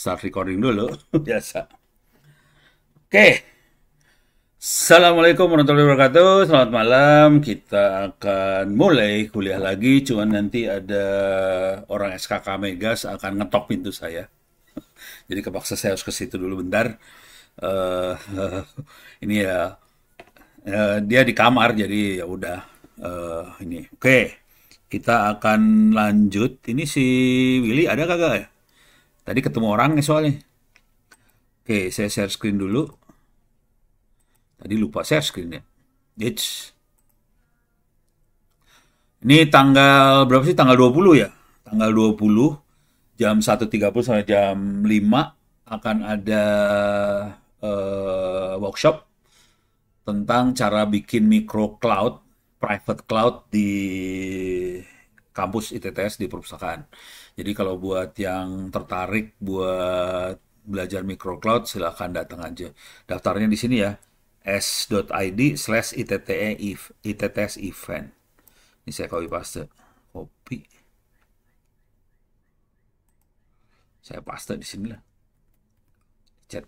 Start recording dulu, biasa. Oke, Assalamualaikum warahmatullahi wabarakatuh. Selamat malam. Kita akan mulai kuliah lagi. Cuman nanti ada orang SKK Megas akan ngetok pintu saya. Jadi kepaksa saya harus ke situ dulu bentar. Eh, ini ya, dia di kamar, jadi ya udah. Ini, oke. Kita akan lanjut. Ini si Willy ada kagak ya? Tadi ketemu orang nih soalnya. Oke, saya share screen dulu. Tadi lupa share screen ya. It's. Ini tanggal berapa sih? Tanggal 20 ya? Tanggal 20 jam 1.30 sampai jam 5 akan ada workshop tentang cara bikin micro cloud, private cloud di kampus ITTS di perpustakaan. Jadi kalau buat yang tertarik buat belajar micro cloud, silahkan datang aja. Daftarnya di sini ya, s.id/ITTS event. Ini saya copy paste. Copy. Saya paste di sini lah. Chat.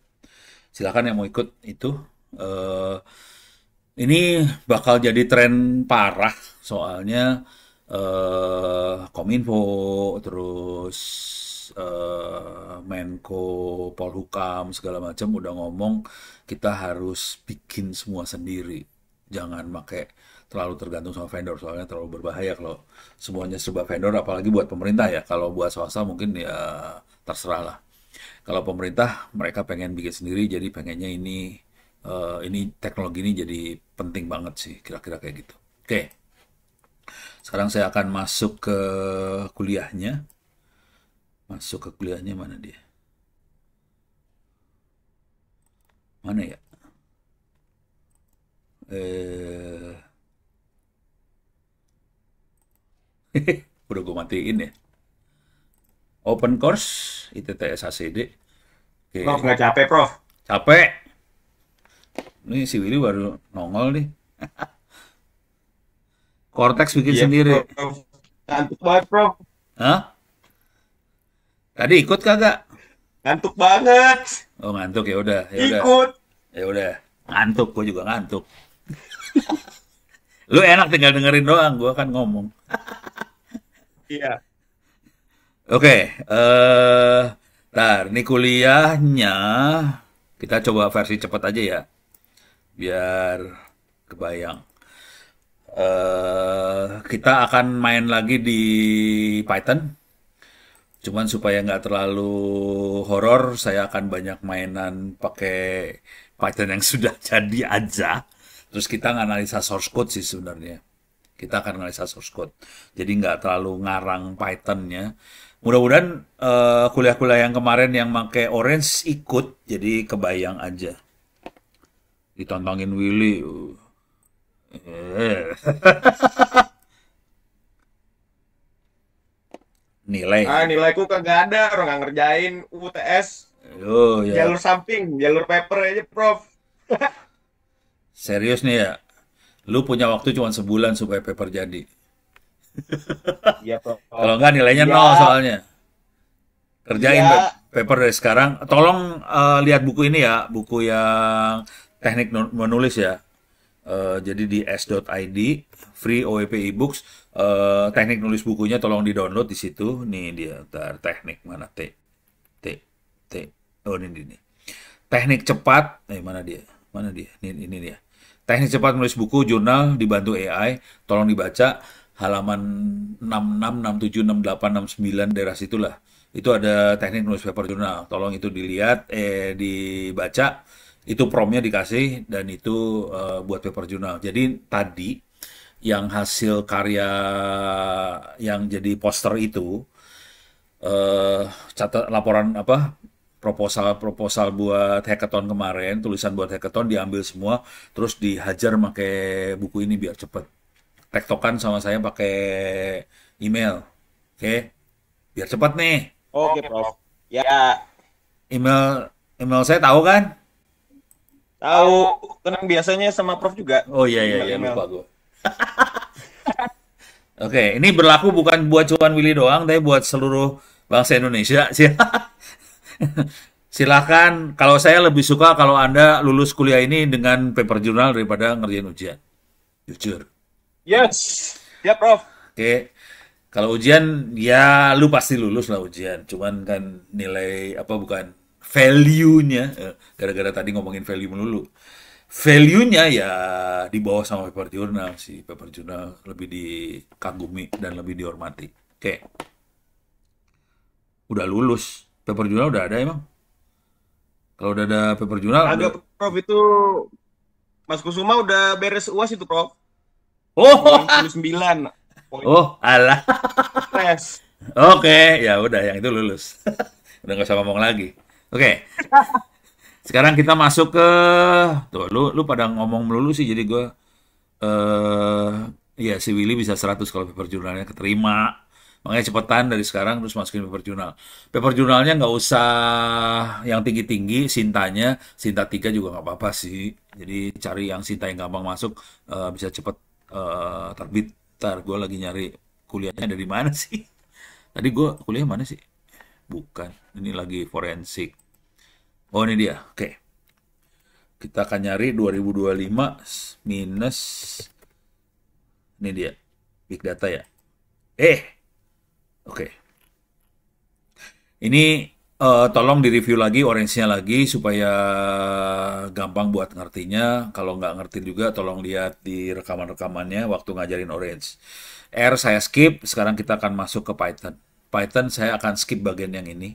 Silakan yang mau ikut itu. Eh, ini bakal jadi tren parah soalnya Kominfo, terus Menko Polhukam segala macam udah ngomong kita harus bikin semua sendiri. Jangan pakai terlalu tergantung sama vendor soalnya terlalu berbahaya kalau semuanya serba vendor apalagi buat pemerintah ya. Kalau buat swasta mungkin ya terserah lah. Kalau pemerintah mereka pengen bikin sendiri jadi pengennya ini teknologi ini jadi penting banget sih kira-kira kayak gitu. Oke. Sekarang saya akan masuk ke kuliahnya. Masuk ke kuliahnya mana dia? Mana ya? Eh, udah gue matiin ya. Open course ITTS HCD. Oke, Prof, nggak capek, Prof? capek. Ini si Willy baru nongol nih. Cortex bikin Iya, sendiri. Prof. Ngantuk banget, Prof. Hah? Tadi ikut kagak? Ngantuk banget. Oh ngantuk ya udah, ya udah, Ikut. ya udah. Ngantuk, gue juga ngantuk. Lu enak tinggal dengerin doang, gue kan ngomong. Iya. Oke, ntar ini kuliahnya kita coba versi cepat aja ya, biar kebayang. Kita akan main lagi di Python, cuman supaya nggak terlalu horor, saya akan banyak mainan pakai Python yang sudah jadi aja. Terus kita nganalisa source code sih sebenarnya. Kita akan analisa source code. Jadi nggak terlalu ngarang Python-nya. Mudah-mudahan kuliah-kuliah yang kemarin yang pakai Orange ikut, jadi kebayang aja. Ditantangin Willy. Eh, Nilai. Nilaiku kagak ada. Orang nggak ngerjain UTS. Oh ya, Jalur samping, jalur paper aja, Prof. serius nih ya. Lu punya waktu cuma sebulan supaya paper jadi. Iya, Prof. Kalau nggak nilainya Iya, nol soalnya. Kerjain iya. paper dari sekarang. Tolong lihat buku ini ya, buku yang teknik menulis ya. Jadi di s.id free OEP ebooks. Teknik nulis bukunya tolong di-download di situ. Nih dia, ntar teknik mana T T T. Oh ini. Teknik cepat. Mana dia? Mana dia? Ini dia. Teknik cepat menulis buku jurnal dibantu AI. Tolong dibaca halaman 66, 67, 68, 69 daerah situlah. Itu ada teknik nulis paper jurnal. Tolong itu dilihat, dibaca. Itu promnya dikasih dan itu buat paper jurnal. Jadi tadi yang hasil karya yang jadi poster itu eh catat laporan apa proposal buat hackathon kemarin, tulisan buat hackathon diambil semua, terus dihajar pakai buku ini biar cepet. Tektokan sama saya pakai email, oke? Biar cepat nih. Oke, Prof. Ya, Email email saya tahu kan? tahu. Kan biasanya sama Prof juga. Oh iya iya iya Email-email. lupa gue. Oke, ini berlaku bukan buat cuan Willy doang, tapi buat seluruh bangsa Indonesia sih. Silakan. Kalau saya lebih suka kalau Anda lulus kuliah ini dengan paper jurnal daripada ngerjain ujian. Jujur. Yes, siap Prof. Oke. Kalau ujian, ya lu pasti lulus lah ujian. Cuman kan nilai apa bukan value-nya, gara-gara tadi ngomongin value melulu. Value-nya ya di bawah sama paper jurnal sih. Paper jurnal lebih dikagumi dan lebih dihormati. Oke, udah lulus. Paper jurnal udah ada emang. Kalau udah ada paper jurnal, udah. Agak Prof itu Mas Kusuma udah beres UAS itu Prof. Oh, 99 poin oh, alah. tes. Oke, ya udah yang itu lulus. Udah nggak usah ngomong lagi. Oke, sekarang kita masuk ke tuh lu pada ngomong melulu sih jadi gue eh ya si Willy bisa 100 kalau paper jurnalnya keterima. Makanya cepetan dari sekarang terus masukin paper jurnal. Paper jurnalnya nggak usah yang tinggi-tinggi, Sintanya, Sinta 3 juga nggak apa-apa sih. Jadi cari yang Sinta yang gampang masuk, bisa cepet terbit. Ntar gue lagi nyari kuliahnya dari mana sih? Tadi gue kuliah mana sih? Bukan, ini lagi forensik. Oh ini dia, oke. Kita akan nyari 2025 minus, ini dia, big data ya. Eh, oke. Ini tolong direview lagi, orange-nya lagi, supaya gampang buat ngertinya. Kalau nggak ngerti juga, tolong lihat di rekaman-rekamannya waktu ngajarin orange. R saya skip, sekarang kita akan masuk ke Python. Python saya akan skip bagian yang ini.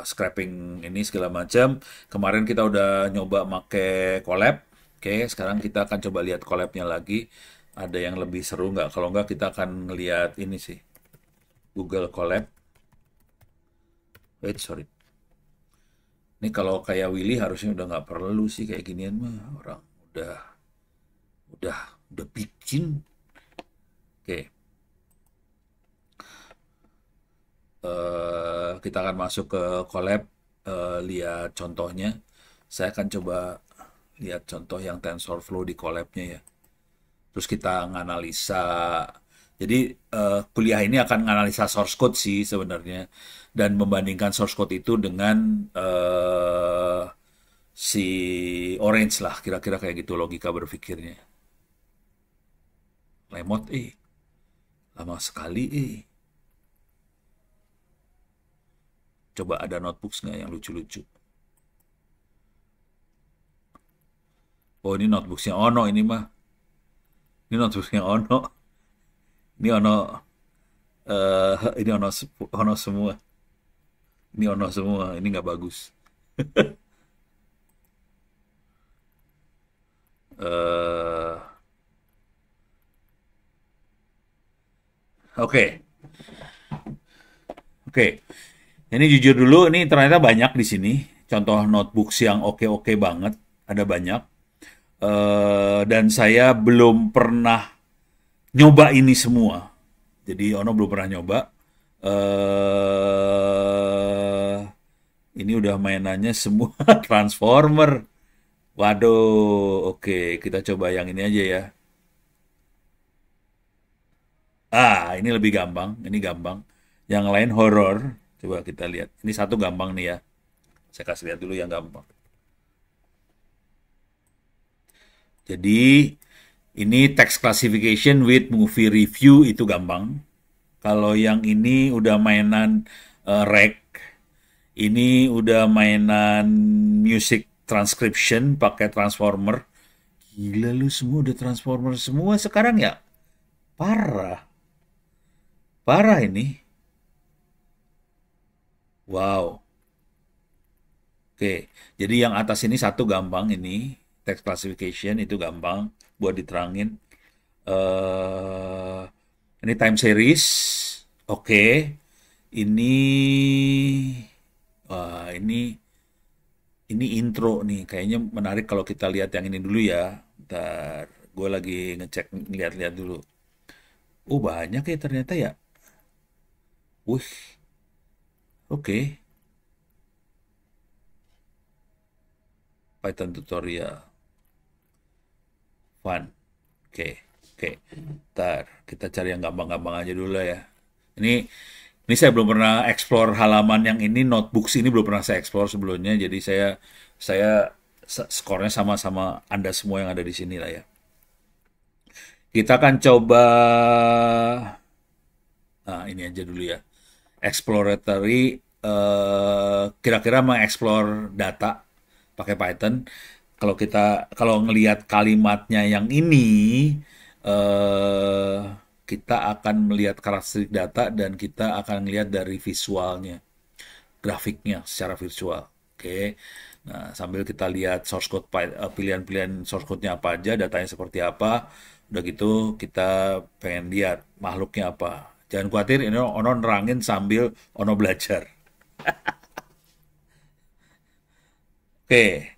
Scraping ini segala macam. Kemarin kita udah nyoba make collab. Oke, sekarang kita akan coba lihat collabnya lagi. Ada yang lebih seru nggak? Kalau nggak kita akan ngeliat ini sih. Google Collab. Wait, sorry. Ini kalau kayak Willy harusnya udah nggak perlu sih kayak ginian mah. Orang udah udah udah bikin. Oke, kita akan masuk ke collab, lihat contohnya. Saya akan coba lihat contoh yang TensorFlow di collabnya ya. Terus kita nganalisa. Jadi kuliah ini akan nganalisa source code sih sebenarnya dan membandingkan source code itu dengan si Orange lah, kira-kira kayak gitu logika berpikirnya. Lemot lama sekali Coba ada notebooks nggak yang lucu-lucu? Oh ini notebooksnya Ono ini mah. Ini notebooksnya Ono. Ini Ono, ini Ono semua. Ini Ono semua. Ini nggak bagus. eh Oke, oke. Ini jujur dulu, ini ternyata banyak di sini. Contoh notebooks yang oke-oke banget, ada banyak. Dan saya belum pernah nyoba ini semua. Jadi Ono belum pernah nyoba. eh ini udah mainannya semua Transformer. Waduh, oke, kita coba yang ini aja ya. Ini lebih gampang, ini gampang. Yang lain horor. Coba kita lihat. Ini satu gampang nih ya. Saya kasih lihat dulu yang gampang. Jadi ini text classification with movie review itu gampang. Kalau yang ini udah mainan rec, ini udah mainan music transcription pakai transformer. Gila lu semua udah transformer semua sekarang ya? Parah. Parah ini. Wow. Oke, jadi yang atas ini satu gampang ini, text classification itu gampang buat diterangin. eh ini time series, oke. Ini, wah ini intro nih, kayaknya menarik kalau kita lihat yang ini dulu ya. Ntar, gue lagi ngecek, lihat-lihat dulu. Oh banyak ya ternyata ya. Wih, oke. Python tutorial, fun. Oke, oke. Ntar kita cari yang gampang-gampang aja dulu lah ya. Ini Ini saya belum pernah explore halaman yang ini, notebooks ini belum pernah saya explore sebelumnya. Jadi saya skornya sama-sama Anda semua yang ada di sini lah ya. Kita akan coba, nah ini aja dulu ya. Exploratory, kira-kira mengeksplor data pakai Python. Kalau ngelihat kalimatnya yang ini, eh, kita akan melihat karakteristik data dan kita akan melihat dari visualnya, grafiknya secara visual. Oke. Nah, sambil kita lihat source code pilihan-pilihan source code-nya apa aja, datanya seperti apa. Udah gitu kita pengen lihat makhluknya apa. Jangan khawatir, ini Ono nerangin sambil Ono belajar. Oke,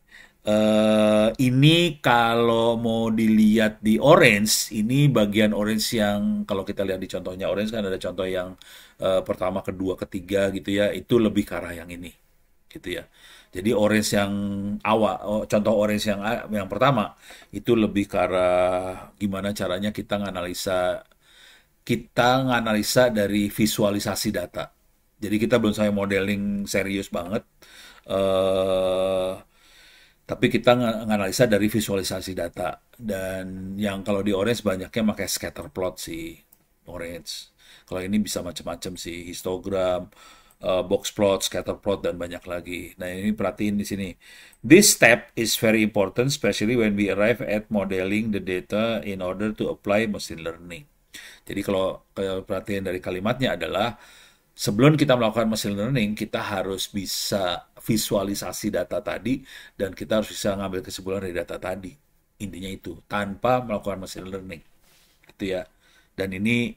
ini kalau mau dilihat di orange, ini bagian orange yang kalau kita lihat di contohnya orange kan ada contoh yang pertama, kedua, ketiga gitu ya, itu lebih ke arah yang ini, gitu ya. Jadi orange yang awal, contoh orange yang pertama itu lebih ke arah gimana caranya kita nganalisa dari visualisasi data. Jadi kita belum sampai modeling serius banget, eh tapi kita nganalisa dari visualisasi data. Dan yang kalau di Orange banyaknya pakai scatter plot sih, Orange. Kalau ini bisa macam-macam sih, histogram, box plot, scatter plot, dan banyak lagi. Nah ini perhatiin di sini. This step is very important, especially when we arrive at modeling the data in order to apply machine learning. Jadi kalau perhatian dari kalimatnya adalah sebelum kita melakukan machine learning, kita harus bisa visualisasi data tadi dan kita harus bisa ngambil kesimpulan dari data tadi. Intinya itu, tanpa melakukan machine learning. Gitu ya. Dan ini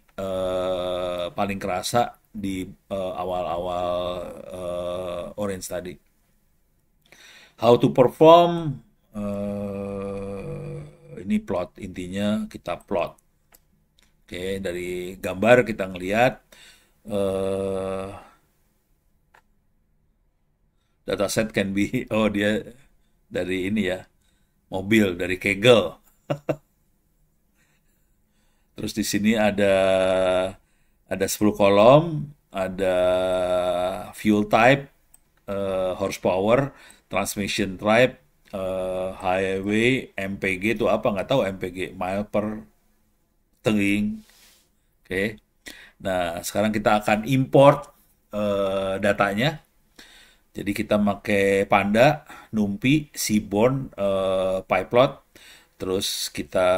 paling kerasa di awal-awal Orange tadi. How to perform, ini plot, intinya kita plot. Oke, dari gambar kita ngelihat eh dataset can be, oh dia dari ini ya, mobil, dari Kaggle. Terus di sini ada 10 kolom, ada fuel type, horsepower, transmission type, highway, MPG itu apa nggak tahu, MPG mile per towing. Oke. Nah, sekarang kita akan import datanya. Jadi kita pakai Panda, NumPy, Seaborn, PyPlot, terus kita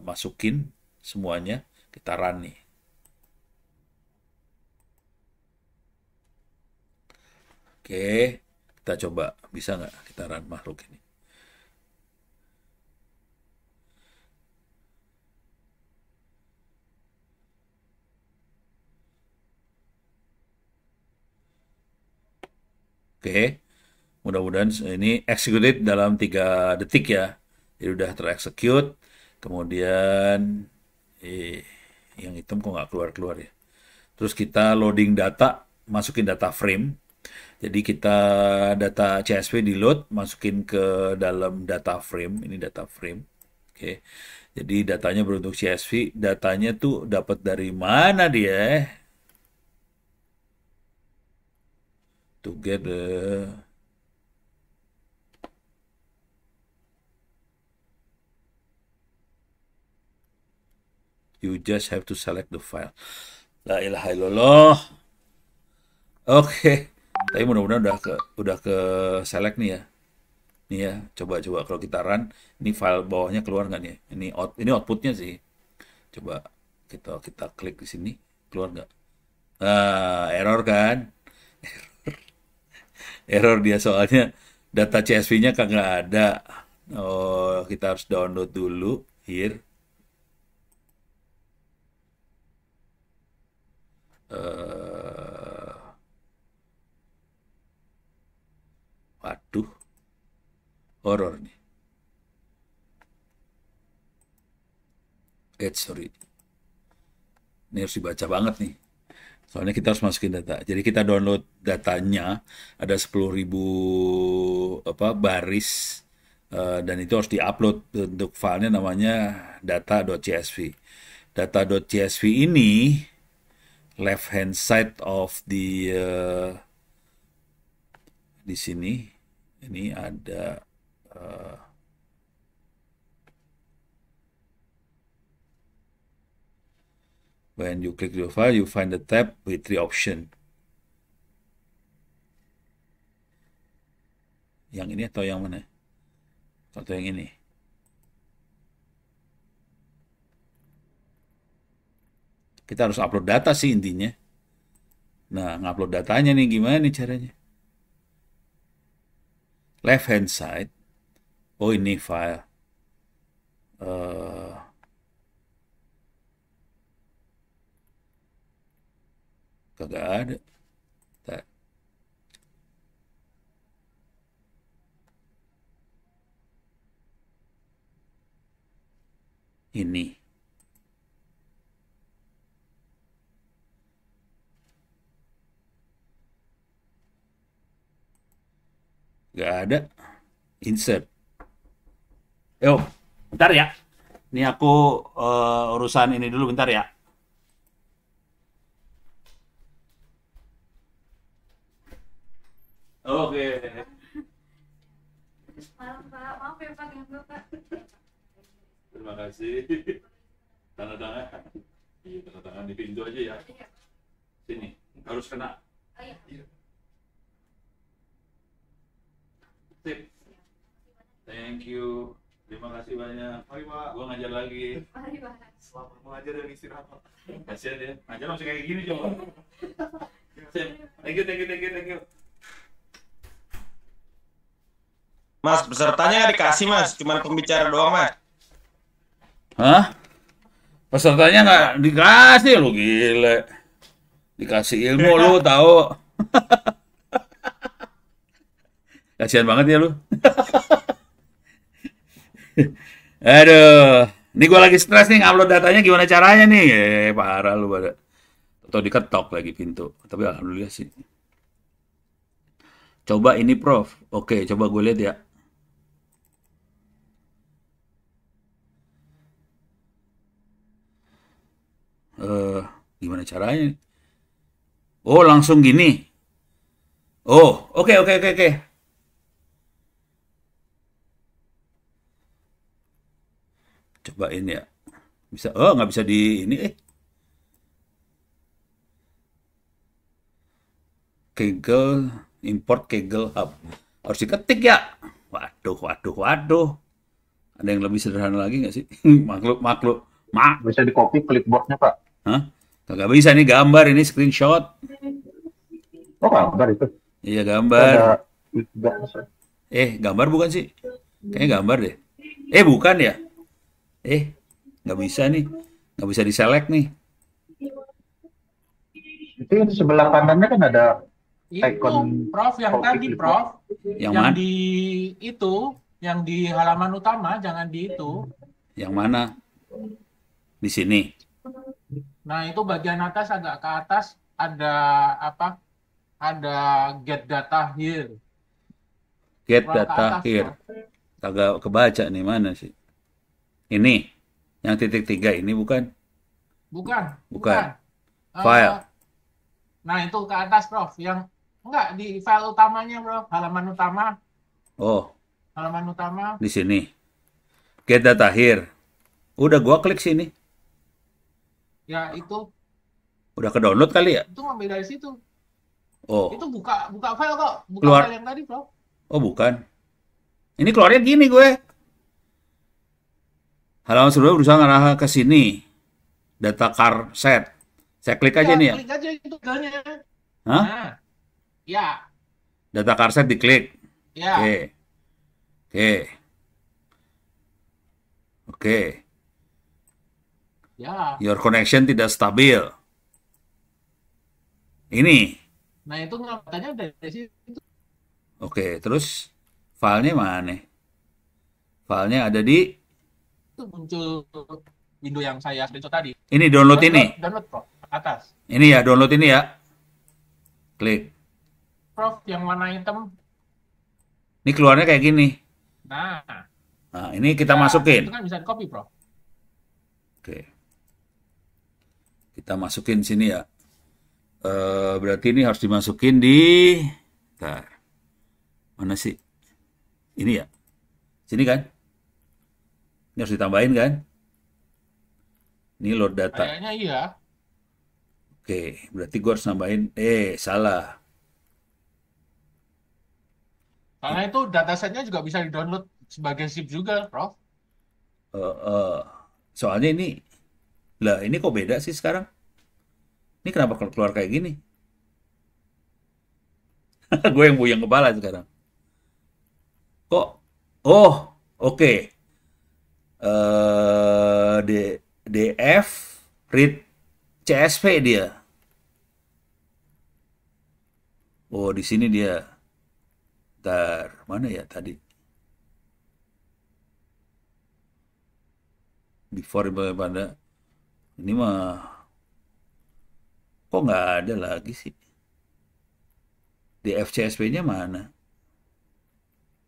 masukin semuanya, kita run nih. Oke, kita coba bisa nggak kita run makhluk ini. Oke, mudah-mudahan ini executed dalam 3 detik ya. Jadi udah terexecute. Kemudian yang hitam kok nggak keluar-keluar ya. Terus kita loading data, masukin data frame. Jadi kita data CSV di load, masukin ke dalam data frame. Ini data frame. Oke. Jadi datanya berbentuk CSV. Datanya tuh dapat dari mana dia? To get the you just have to select the file. La ilaha illallah. Oke. Tapi mudah-mudahan udah ke select nih ya. Nih ya, coba-coba kalau kita run, ini file bawahnya keluar nggak nih? Ini outputnya sih. Coba kita klik di sini, keluar nggak? Error kan? Error dia soalnya data CSV-nya kagak ada. Oh, kita harus download dulu. Here. eh Waduh, horor nih. Sorry. Ini harus dibaca banget nih. Soalnya kita harus masukin data. Jadi kita download datanya, ada 10.000 apa baris, dan itu harus diupload. Untuk filenya namanya data.csv. Data.csv ini left hand side of di sini ini ada when you click your file you find the tab with three option. Yang ini atau yang mana? Atau yang ini? Kita harus upload data sih intinya. Nah, ngupload datanya nih gimana nih caranya? Left hand side. Oh, ini file. Eh, kagak ada. Tak. Ini. Gak ada. Insert. Yo, bentar ya. Ini aku urusan ini dulu bentar ya. Oke. Malam Pak, maaf ya Pak ganggu Pak. Terima kasih. Tanda tangan. Iya, tanda tangan di pintu aja ya. Iya. Sini. Harus kena. Oh iya. Sip. Thank you. Terima kasih banyak. Mari Pak. Gua ngajar lagi. Mari Pak. Selamat mengajar dan istirahat. Kasihan ya. Ngajar masih kayak gini coba. Sip. Thank you, thank you, thank you, thank you. Mas, pesertanya nggak dikasih Mas, cuman pembicara doang Mas. Hah? Pesertanya nggak dikasih lu gile. Dikasih ilmu lu tahu. Kasihan banget ya lu. Aduh, ini gua lagi stres nih ngupload datanya gimana caranya nih? Parah lu pada. Atau diketok lagi pintu. Tapi alhamdulillah sih. Coba ini Prof. Oke, coba gue lihat ya. Gimana caranya? Oh, langsung gini. Oh, oke, oke, oke, oke. Cobain ya. Bisa? Oh, nggak bisa di ini. Kaggle, import Kaggle Hub. Harus diketik ya. Waduh, waduh, waduh. Ada yang lebih sederhana lagi nggak sih? Makhluk, makhluk. Bisa di copy clipboardnya Pak. Hah? Kagak bisa nih gambar, ini screenshot. Oh gambar itu. Iya Ada gambar. feedback, Mas. Gambar bukan sih? Kayaknya gambar deh. Bukan ya? Nggak bisa nih. Nggak bisa diselect nih. Itu yang di sebelah kanannya kan ada Itu, icon Prof, yang copy tadi, clipboard. Prof. Yang Yang mana? di itu, yang di halaman utama, jangan di itu. Yang mana? Di sini. Nah, itu bagian atas agak ke atas ada apa? Ada get data here. Get Scroll ke data atas, here. Prof. Kagak kebaca nih mana sih? Ini. Yang titik 3 ini bukan? Bukan, Bukan. bukan. File. Nah, itu ke atas, Prof. Yang enggak di file utamanya, Prof. Halaman utama, Oh, halaman utama. di sini. Get data here. Udah gua klik sini. Ya, itu Udah ke download kali ya? ngambil dari situ. Oh, Itu buka file kok, buka Keluar. file yang tadi, Prof. oh bukan. Ini keluarnya gini gue. Halaman sebelumnya berusaha ngarah ke sini. Data car set. Saya klik aja Ya, nih ya. klik aja itu filenya. Hah? Nah, ya, Data car set diklik. ya. Oke. Oke. Oke. Ya, Your connection tidak stabil. Ini. nah itu katanya dari situ Oke, terus filenya mana? Filenya ada di muncul window yang saya screenshot tadi. ini, download ini. Download, Prof. Atas. Ini ya, download ini ya. Klik. Prof, yang warna hitam. Ini keluarnya kayak gini. Nah, Nah, ini kita ya, masukin. itu kan bisa di-copy, Prof. Oke. Kita masukin sini ya. Berarti ini harus dimasukin di, bentar, mana sih? Ini ya, sini kan? Ini harus ditambahin kan? Ini load data. Kayaknya iya. Oke, berarti gue harus nambahin. Salah. Karena itu datasetnya juga bisa di-download sebagai zip juga, Prof. Eh, eh, Soalnya ini, lah ini kok beda sih sekarang? Ini kenapa keluar kayak gini? Gue yang buyang kepala sekarang. Kok? Oh, oke. D, DF read CSV dia. Oh, di sini dia. Ntar, mana ya tadi? Before pada. Ini mah, kok nggak ada lagi sih? DF CSV-nya mana?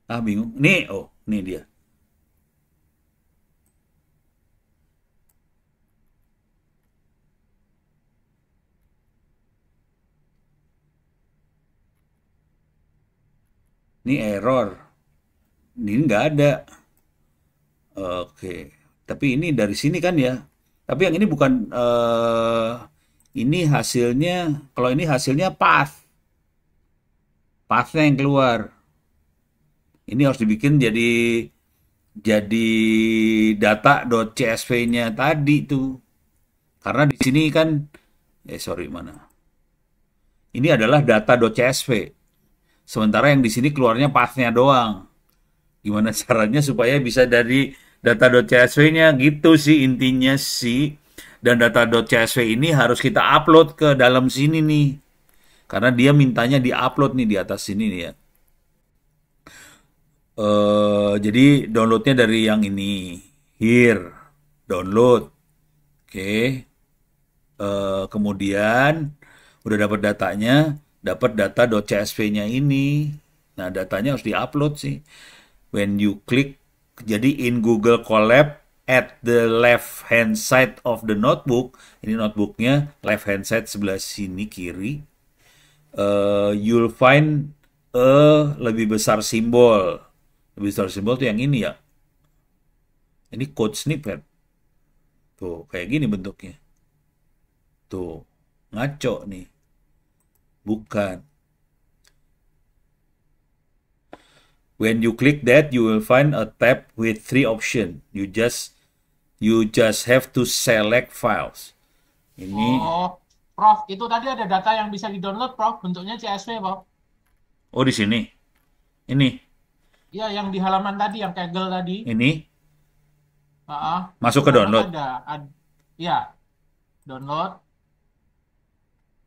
Ah, bingung. Nih, oh, nih dia. Ini error. Ini nggak ada. Oke. Tapi ini dari sini kan ya. Tapi yang ini bukan, ini hasilnya, kalau ini hasilnya path. Pathnya yang keluar. Ini harus dibikin jadi data.csv-nya tadi tuh. Karena di sini kan, sorry mana? Ini adalah data.csv. Sementara yang di sini keluarnya pathnya doang. Gimana caranya supaya bisa dari data.csv-nya gitu sih intinya sih. Dan data.csv ini harus kita upload ke dalam sini nih. Karena dia mintanya di-upload nih di atas sini nih ya. Jadi downloadnya dari yang ini. Here. Download. Oke. Kemudian udah dapat datanya, dapat data.csv-nya ini. Nah, datanya harus di-upload sih. When you click, jadi in Google Colab at the left hand side of the notebook, ini notebooknya left hand side sebelah sini kiri, you'll find lebih besar simbol. Lebih besar simbol tuh yang ini ya. Ini code snippet. Tuh, kayak gini bentuknya. Tuh, ngaco nih. Bukan. When you click that, you will find a tab with 3 options. You just have to select files. Ini, Oh, Prof, itu tadi ada data yang bisa di-download, Prof. Bentuknya CSV, Prof. oh di sini. Ini, Iya, yang di halaman tadi, yang Kaggle tadi. ini masuk Itu ke download. Iya, download. Nah,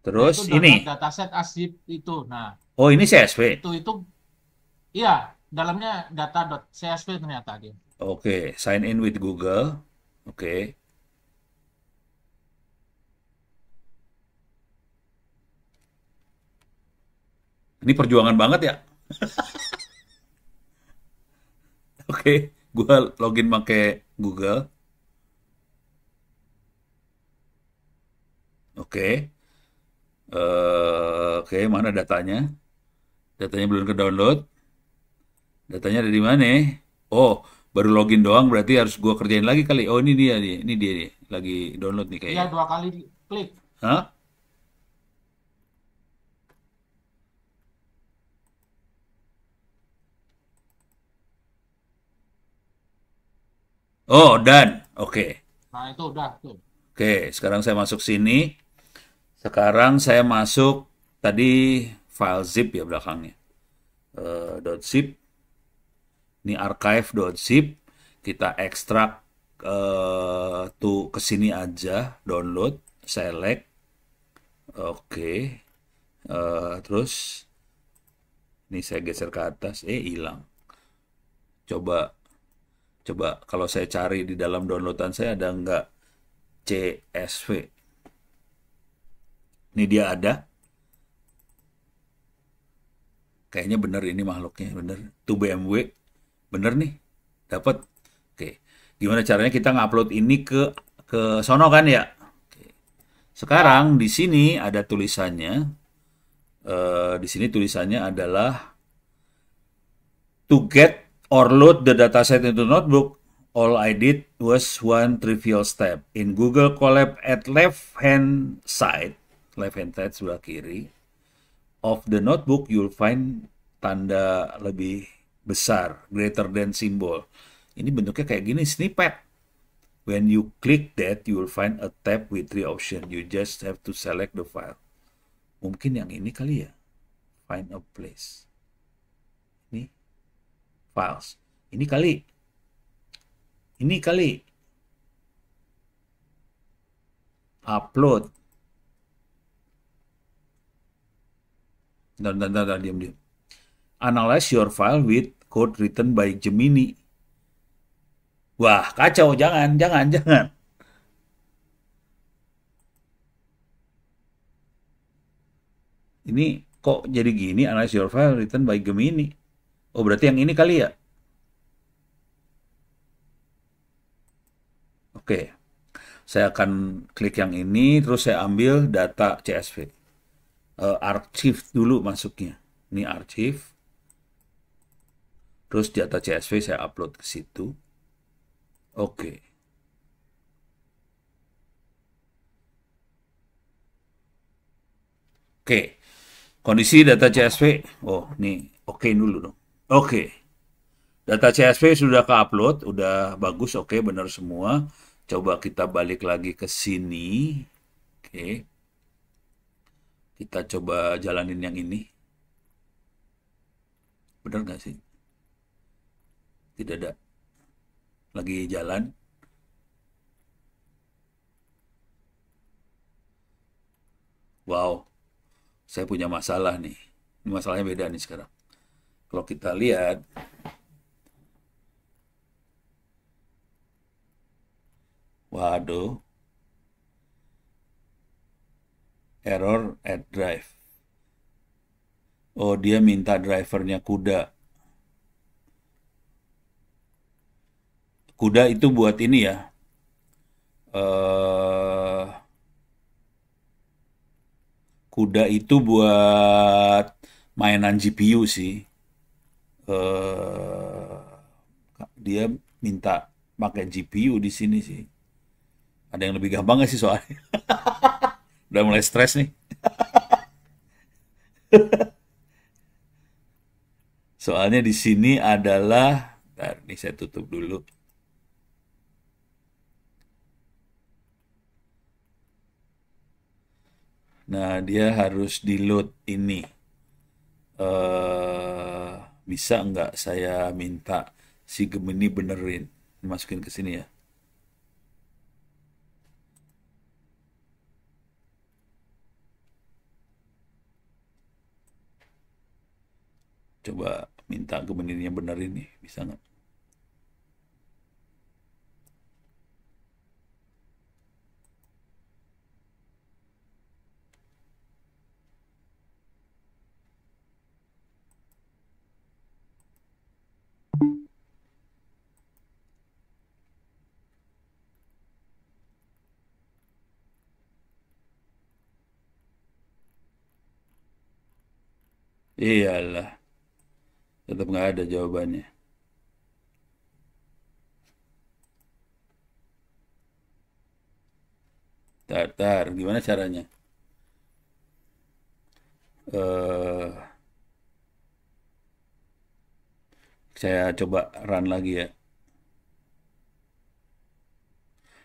Terus itu ini. download dataset as zip itu. Nah, Oh, ini CSV. iya, dalamnya data.csv ternyata dia. Oke, sign in with Google. Oke. Ini perjuangan banget ya. Oke, gua login pakai Google. Oke. Oke, mana datanya? Datanya belum ke download. Datanya ada di mana? Oh, baru login doang berarti harus gua kerjain lagi kali. Oh, ini dia nih. Ini dia nih. Lagi download nih Iya, kayaknya. 2 kali klik. Hah? Oh, done. Oke. Nah, itu udah tuh. Oke, sekarang saya masuk sini. Sekarang saya masuk tadi file zip ya belakangnya. .zip. Ini archive.zip. Kita ekstrak tuh ke sini aja, download, select. Oke. Terus ini saya geser ke atas, hilang. Coba kalau saya cari di dalam downloadan saya ada nggak CSV? Ini dia ada. Kayaknya bener ini makhluknya, bener. Tuh BMW, bener nih, dapat. Oke, gimana caranya kita ngupload ini ke sono kan ya? Oke. Sekarang di sini ada tulisannya. Di sini tulisannya adalah to get or load the dataset into notebook. All I did was one trivial step. In Google Colab at left-hand side sebelah kiri of the notebook, you'll find tanda lebih besar, greater than symbol. Ini bentuknya kayak gini, snippet. When you click that, you will find a tab with 3 options. You just have to select the file. Mungkin yang ini kali ya. Find a place. Ini files. Ini kali. Ini kali. Upload. Diam. Analyze your file with code written by Gemini. Wah, kacau. Jangan. Ini kok jadi gini, analyze your file written by Gemini. Oh, berarti yang ini kali ya? Oke. Saya akan klik yang ini, terus saya ambil data CSV. Archive dulu masuknya. Ini archive. Terus data CSV saya upload ke situ. Oke. Oke. Kondisi data CSV. Oh, nih. Oke dulu dong. Oke. Data CSV sudah ke-upload, udah bagus, oke, benar semua. Coba kita balik lagi ke sini. Oke. Kita coba jalanin yang ini. Benar nggak sih? Tidak ada. Lagi jalan. Wow. Saya punya masalah nih. Ini masalahnya beda nih sekarang. Kalau kita lihat, waduh, error at drive. Oh, dia minta drivernya kuda. Kuda itu buat ini ya. Kuda itu buat mainan GPU sih. Dia minta pakai GPU di sini sih. Ada yang lebih gampang nggak sih soalnya? Udah mulai stres nih. Soalnya di sini adalah, bentar, ini saya tutup dulu. Nah, dia harus di-load ini. Bisa nggak saya minta si Gemini benerin? Masukin ke sini ya. Coba minta Gemini-nya benerin nih, bisa nggak? Iyalah, tetap nggak ada jawabannya. Tar, gimana caranya? Saya coba run lagi ya.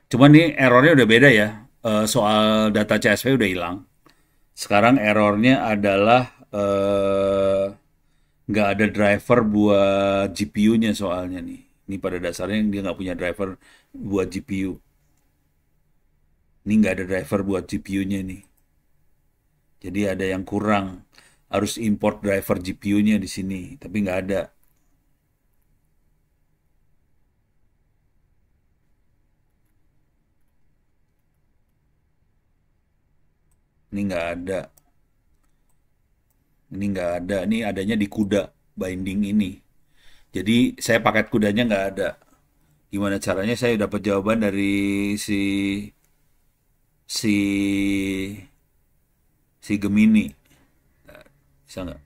Cuman nih errornya udah beda ya. Soal data CSV udah hilang. Sekarang errornya adalah nggak ada driver buat GPU-nya soalnya nih. Ini pada dasarnya dia nggak punya driver buat GPU. Ini nggak ada driver buat GPU-nya nih. Jadi ada yang kurang. Harus import driver GPU-nya di sini, tapi nggak ada. Ini nggak ada. Ini nggak ada. Ini adanya di kuda binding ini. Jadi saya paket kudanya nggak ada. Gimana caranya saya dapat jawaban dari si si si Gemini. Nah, bisa nggak?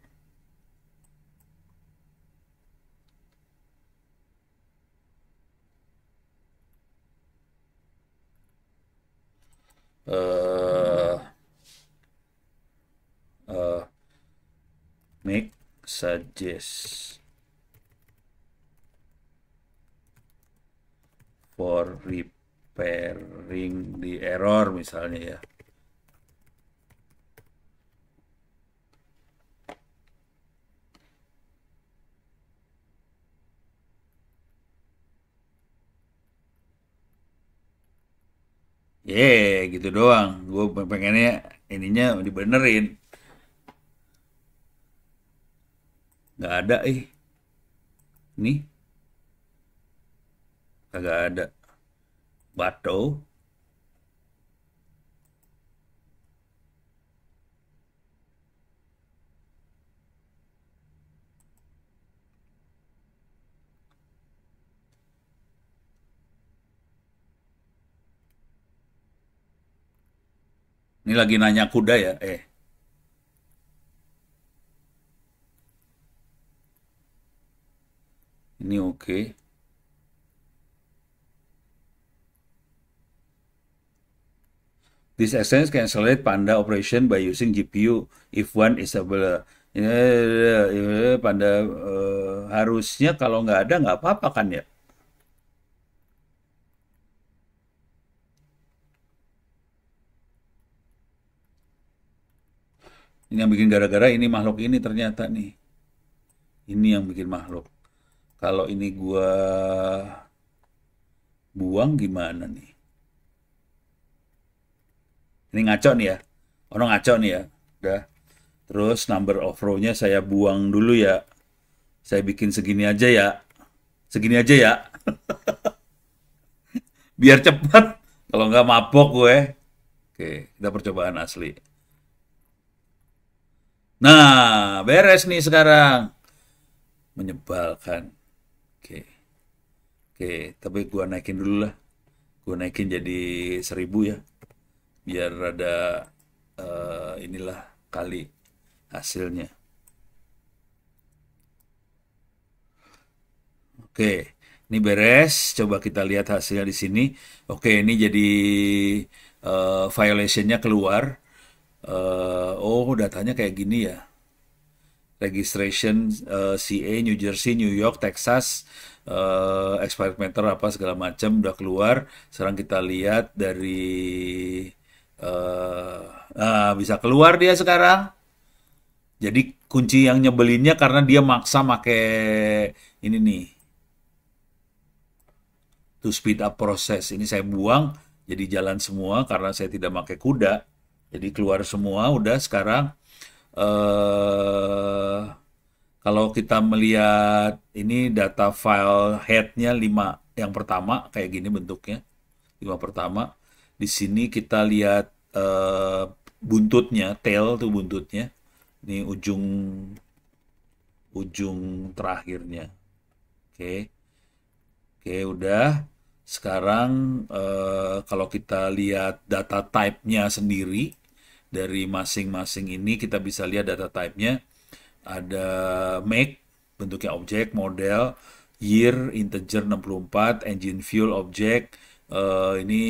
eh eh, Make suggest for repairing the error misalnya ya. Gitu doang. Gue pengennya ininya dibenerin. Nggak ada Nih, kagak ada. Bato. Ini lagi nanya kuda ya? Ini oke. This extension can accelerate Panda operation by using GPU if one is available. Panda harusnya kalau nggak ada nggak apa-apa kan ya? Ini yang bikin gara-gara ini makhluk ini ternyata nih. Ini yang bikin makhluk. Kalau ini gua buang gimana nih? Ini ngaco nih ya. Orang ngaco nih ya. Udah. Terus number of row-nya saya buang dulu ya. Saya bikin segini aja ya. Segini aja ya. Biar cepat. Kalau nggak mabok gue. Oke, kita percobaan asli. Nah, beres nih sekarang. Menyebalkan. Oke. Oke, tapi gua naikin dulu lah. Gua naikin jadi 1000 ya. Biar ada inilah kali hasilnya. Oke, ini beres. Coba kita lihat hasilnya di sini. Oke, ini jadi violationnya keluar. Oh, datanya kayak gini ya. Registration CA, New Jersey, New York, Texas, expired matter apa segala macam udah keluar. Sekarang kita lihat dari bisa keluar dia sekarang. Jadi kunci yang nyebelinnya karena dia maksa make ini nih. To speed up proses. Ini saya buang jadi jalan semua karena saya tidak pakai kuda. Jadi keluar semua udah sekarang kalau kita melihat ini data file head-nya 5 yang pertama kayak gini bentuknya. 5 pertama. Di sini kita lihat buntutnya, tail tuh buntutnya. Ini ujung terakhirnya. Oke. Oke, udah. Sekarang kalau kita lihat data type-nya sendiri dari masing-masing ini kita bisa lihat data type-nya. Ada make, bentuknya objek, model, year, integer 64, engine fuel, objek. Ini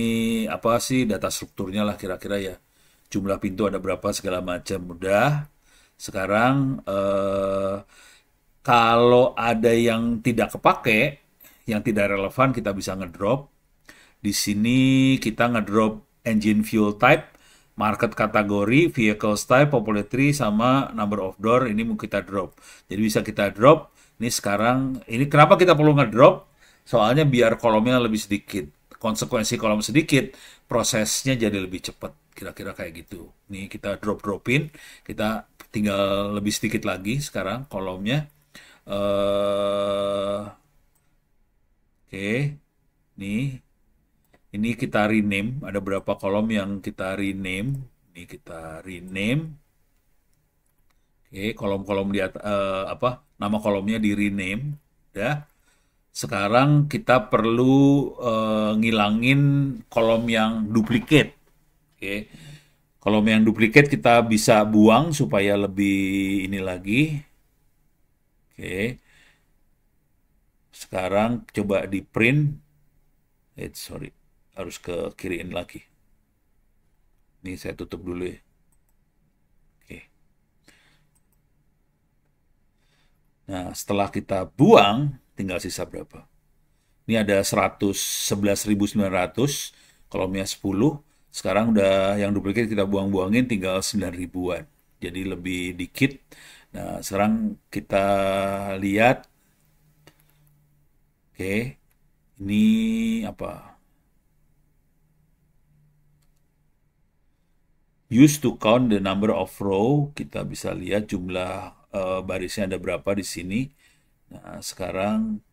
apa sih data strukturnya lah kira-kira ya. Jumlah pintu ada berapa segala macam. Udah. Sekarang kalau ada yang tidak kepake, yang tidak relevan kita bisa ngedrop. Di sini kita ngedrop engine fuel type, market kategori, vehicles type, popularity, sama number of door, ini mau kita drop. Jadi bisa kita drop. Ini sekarang, ini kenapa kita perlu ngedrop? Soalnya biar kolomnya lebih sedikit. Konsekuensi kolom sedikit, prosesnya jadi lebih cepat. Kira-kira kayak gitu. Nih kita drop-dropin, kita tinggal lebih sedikit lagi sekarang kolomnya. Oke, nih. Ini kita rename, ada berapa kolom yang kita rename. Ini kita rename. Oke, kolom-kolom di nama kolomnya di rename. Udah. Sekarang kita perlu ngilangin kolom yang duplicate. Oke. Kalau yang duplikat kita bisa buang supaya lebih ini lagi. Oke. Sekarang coba di print. Sorry. Harus ke kiriin lagi. Ini saya tutup dulu ya. Oke. Nah, setelah kita buang, tinggal sisa berapa? Ini ada 111.900. Kalau punya 10, sekarang udah yang duplikat kita buang-buangin tinggal 9 ribuan. Jadi lebih dikit. Nah, sekarang kita lihat. Oke. Ini apa? Use to count the number of row. Kita bisa lihat jumlah barisnya ada berapa di sini. Nah, sekarang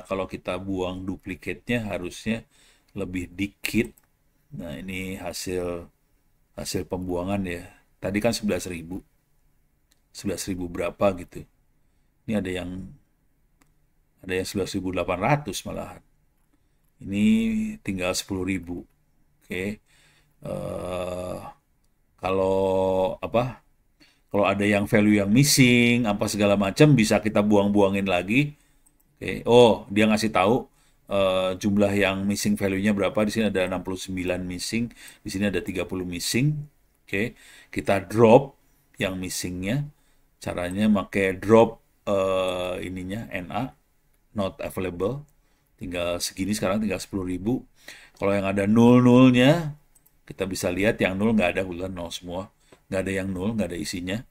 kalau kita buang duplikatnya harusnya lebih dikit. Nah, ini hasil pembuangan ya. Tadi kan 11.000. 11.000 berapa gitu. Ini ada yang 11.800 malahan. Ini tinggal 10.000. Oke. Kalau kalau ada yang value yang missing, apa segala macam bisa kita buang-buangin lagi. Oke. Oh, dia ngasih tahu jumlah yang missing value-nya berapa. Di sini ada 69 missing, di sini ada 30 missing. Oke. Kita drop yang missingnya. Caranya pakai drop ininya NA not available. Tinggal segini sekarang, tinggal 10.000. Kalau yang ada nol-nolnya, kita bisa lihat yang nol nggak ada, bulan nol semua. Nggak ada yang nol, nggak ada isinya.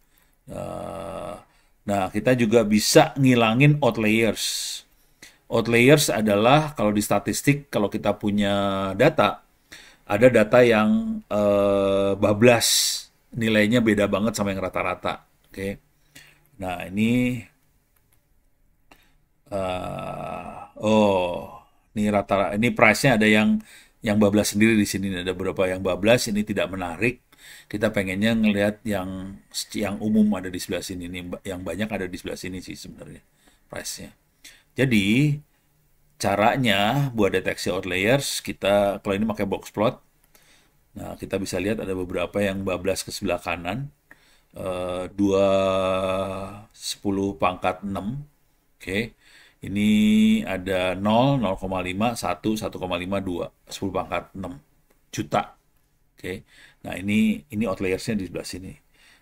Nah, kita juga bisa ngilangin outliers. Outliers adalah kalau di statistik, kalau kita punya data, ada data yang bablas, nilainya beda banget sama yang rata-rata. Oke. Nah, ini ini rata, ini price-nya ada yang bablas sendiri di sini, ada beberapa yang bablas, ini tidak menarik. Kita pengennya ngelihat yang umum ada di sebelah sini, ini yang banyak ada di sebelah sini sih sebenarnya price-nya. Jadi caranya buat deteksi outliers, kita kalau ini pakai box plot. Nah, kita bisa lihat ada beberapa yang bablas ke sebelah kanan. 2,10⁻⁶. Oke. Ini ada 0, 0,5, 1, 1,5, 2, 10⁻⁶ juta. Oke. Nah, ini outliersnya di sebelah sini.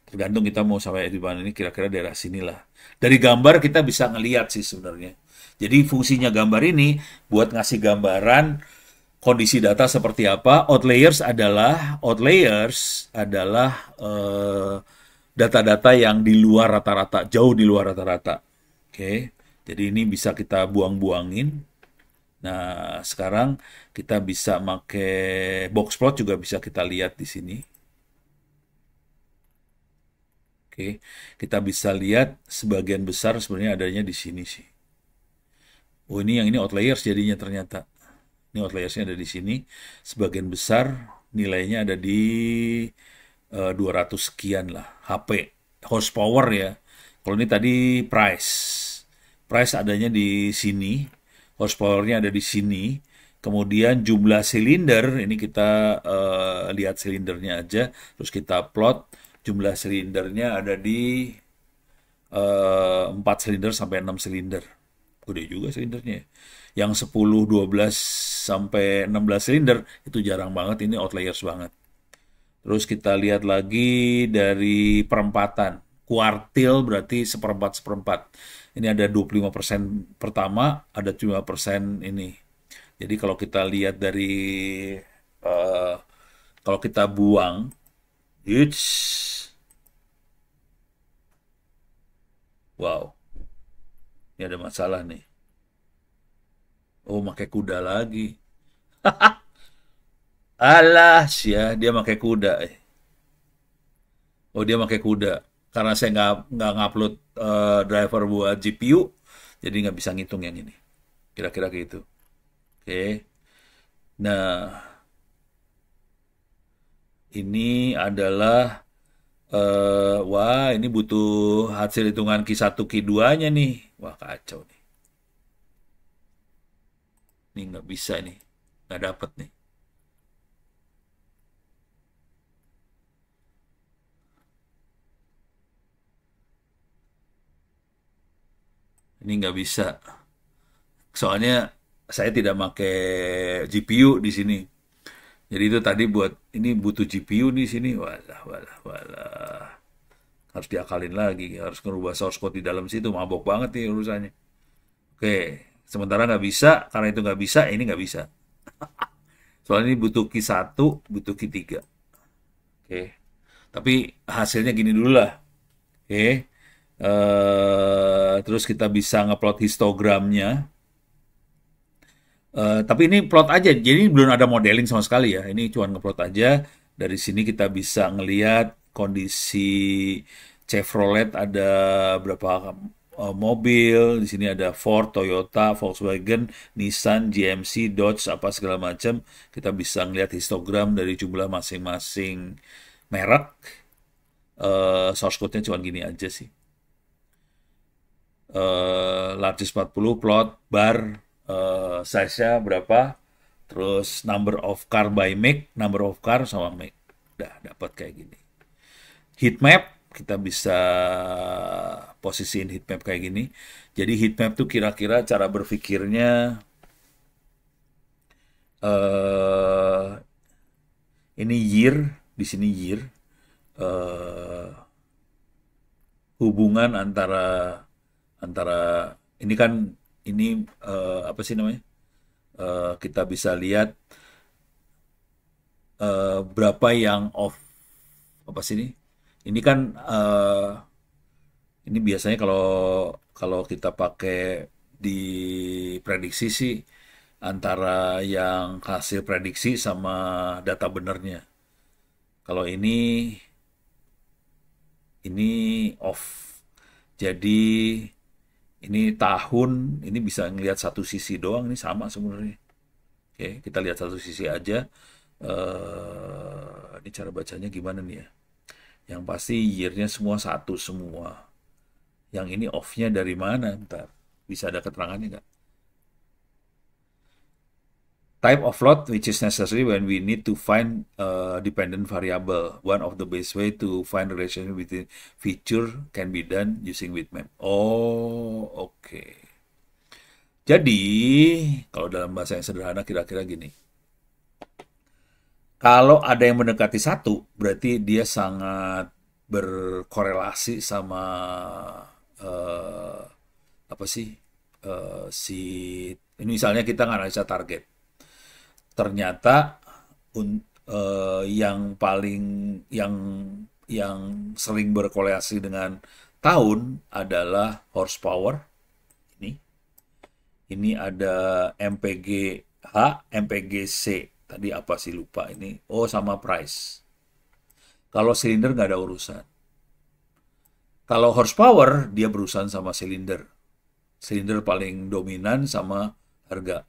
Tergantung kita mau sampai di mana, ini kira-kira daerah sinilah. Dari gambar kita bisa ngelihat sih sebenarnya. Jadi fungsinya gambar ini buat ngasih gambaran kondisi data seperti apa. Outliers adalah data-data yang di luar rata-rata, jauh di luar rata-rata. Oke. Jadi ini bisa kita buang-buangin. Nah, sekarang kita bisa pakai box plot, juga bisa kita lihat di sini. Oke, kita bisa lihat sebagian besar sebenarnya adanya di sini sih. Oh, ini outliers jadinya ternyata. Ini outliersnya ada di sini. Sebagian besar nilainya ada di 200 sekian lah. HP, horsepower ya. Kalau ini tadi price. Price adanya di sini. Horsepower-nya ada di sini. Kemudian jumlah silinder, ini kita lihat silindernya aja. Terus kita plot. Jumlah silindernya ada di 4 silinder sampai 6 silinder. Gede juga silindernya. Yang 10, 12, sampai 16 silinder, itu jarang banget, ini outliers banget. Terus kita lihat lagi dari perempatan. Kuartil berarti seperempat. Ini ada 25% pertama, ada 5% ini. Jadi kalau kita lihat dari, kalau kita buang, wow, ini ada masalah nih. Oh, pakai kuda lagi. Alah, dia pakai kuda. Oh, dia pakai kuda. Karena saya nggak ngupload driver buat GPU, jadi nggak bisa ngitung yang ini. Kira-kira gitu. Oke. Nah, ini adalah wah, ini butuh hasil hitungan Q1, Q2-nya nih. Wah, kacau nih. Ini nggak bisa nih. Nggak dapet nih. Ini nggak bisa. Soalnya saya tidak pakai GPU di sini. Jadi itu tadi buat ini butuh GPU di sini. Walah, walah, walah. Harus diakalin lagi, harus ngerubah source code di dalam situ. Mabok banget nih urusannya. Oke, sementara nggak bisa, karena itu nggak bisa, ini nggak bisa. Soalnya ini butuh key 1, butuh key 3. Oke, tapi hasilnya gini dulu lah. Oke, terus kita bisa ngeplot histogramnya. Tapi ini plot aja, jadi belum ada modeling sama sekali ya. Ini cuma ngeplot aja. Dari sini kita bisa ngelihat kondisi Chevrolet ada berapa mobil. Di sini ada Ford, Toyota, Volkswagen, Nissan, GMC, Dodge, apa segala macam. Kita bisa ngelihat histogram dari jumlah masing-masing merek. Source code-nya cuma gini aja sih. Largest 40, plot, bar, size-nya berapa, terus number of car by make, number of car sama make. Udah dapat kayak gini. Heat map, kita bisa posisiin heat map kayak gini. Jadi heat map tuh kira-kira cara berpikirnya ini year, di sini year, hubungan antara ini kan ini apa sih namanya? Kita bisa lihat berapa yang off, apa sih ini? Ini kan ini biasanya kalau kita pakai di prediksi sih antara yang hasil prediksi sama data benernya. Kalau ini off. Jadi ini tahun, ini bisa ngelihat satu sisi doang, ini sama sebenarnya. Oke, kita lihat satu sisi aja. Ini cara bacanya gimana nih ya? Yang pasti year-nya semua satu semua. Yang ini off-nya dari mana? Ntar bisa ada keterangannya nggak? Type of load which is necessary when we need to find dependent variable. One of the best way to find relationship between feature can be done using with map. Oh, oke. Jadi, kalau dalam bahasa yang sederhana kira-kira gini. Kalau ada yang mendekati 1, berarti dia sangat berkorelasi sama apa sih? Si ini misalnya kita nganalisa target. Ternyata yang paling yang sering berkorelasi dengan tahun adalah horsepower. Ini ada MPGH, MPGC. Tadi apa sih lupa ini? Oh, sama price. Kalau silinder nggak ada urusan. Kalau horsepower dia berurusan sama silinder. Silinder paling dominan sama harga.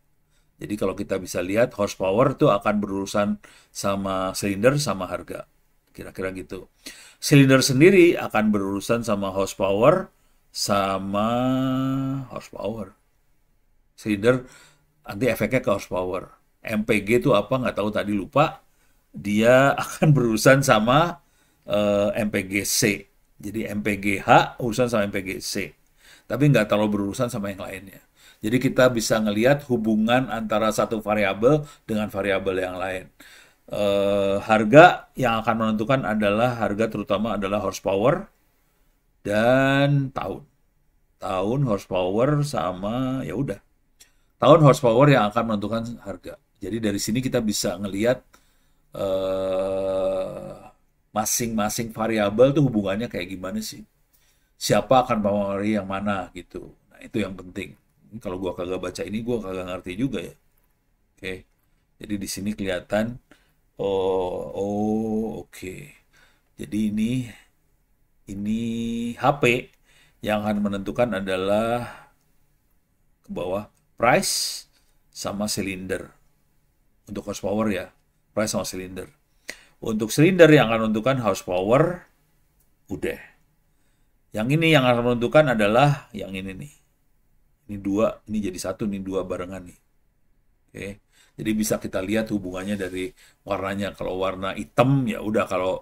Jadi kalau kita bisa lihat horsepower itu akan berurusan sama silinder sama harga. Kira-kira gitu. Silinder sendiri akan berurusan sama horsepower sama horsepower. Silinder nanti efeknya ke horsepower. MPG itu apa nggak tahu tadi lupa. Dia akan berurusan sama MPGC. Jadi MPGH urusan sama MPGC. Tapi nggak terlalu berurusan sama yang lainnya. Jadi kita bisa ngelihat hubungan antara satu variabel dengan variabel yang lain. Harga yang akan menentukan adalah harga terutama adalah horsepower dan tahun. Tahun, horsepower sama ya udah. Tahun horsepower yang akan menentukan harga. Jadi dari sini kita bisa ngelihat masing-masing variabel tuh hubungannya kayak gimana sih. Siapa akan mempengaruhi yang mana gitu. Nah, itu yang penting. Kalau gua kagak baca ini, gua kagak ngerti juga ya. Oke. Jadi di sini kelihatan oke. Jadi ini HP yang akan menentukan adalah ke bawah price sama silinder. Untuk horsepower ya, price sama silinder. Untuk silinder yang akan menentukan horsepower udah. Yang ini yang akan menentukan adalah yang ini nih. Ini dua, ini jadi satu, ini dua barengan nih. Oke. Jadi bisa kita lihat hubungannya dari warnanya. Kalau warna hitam ya udah, kalau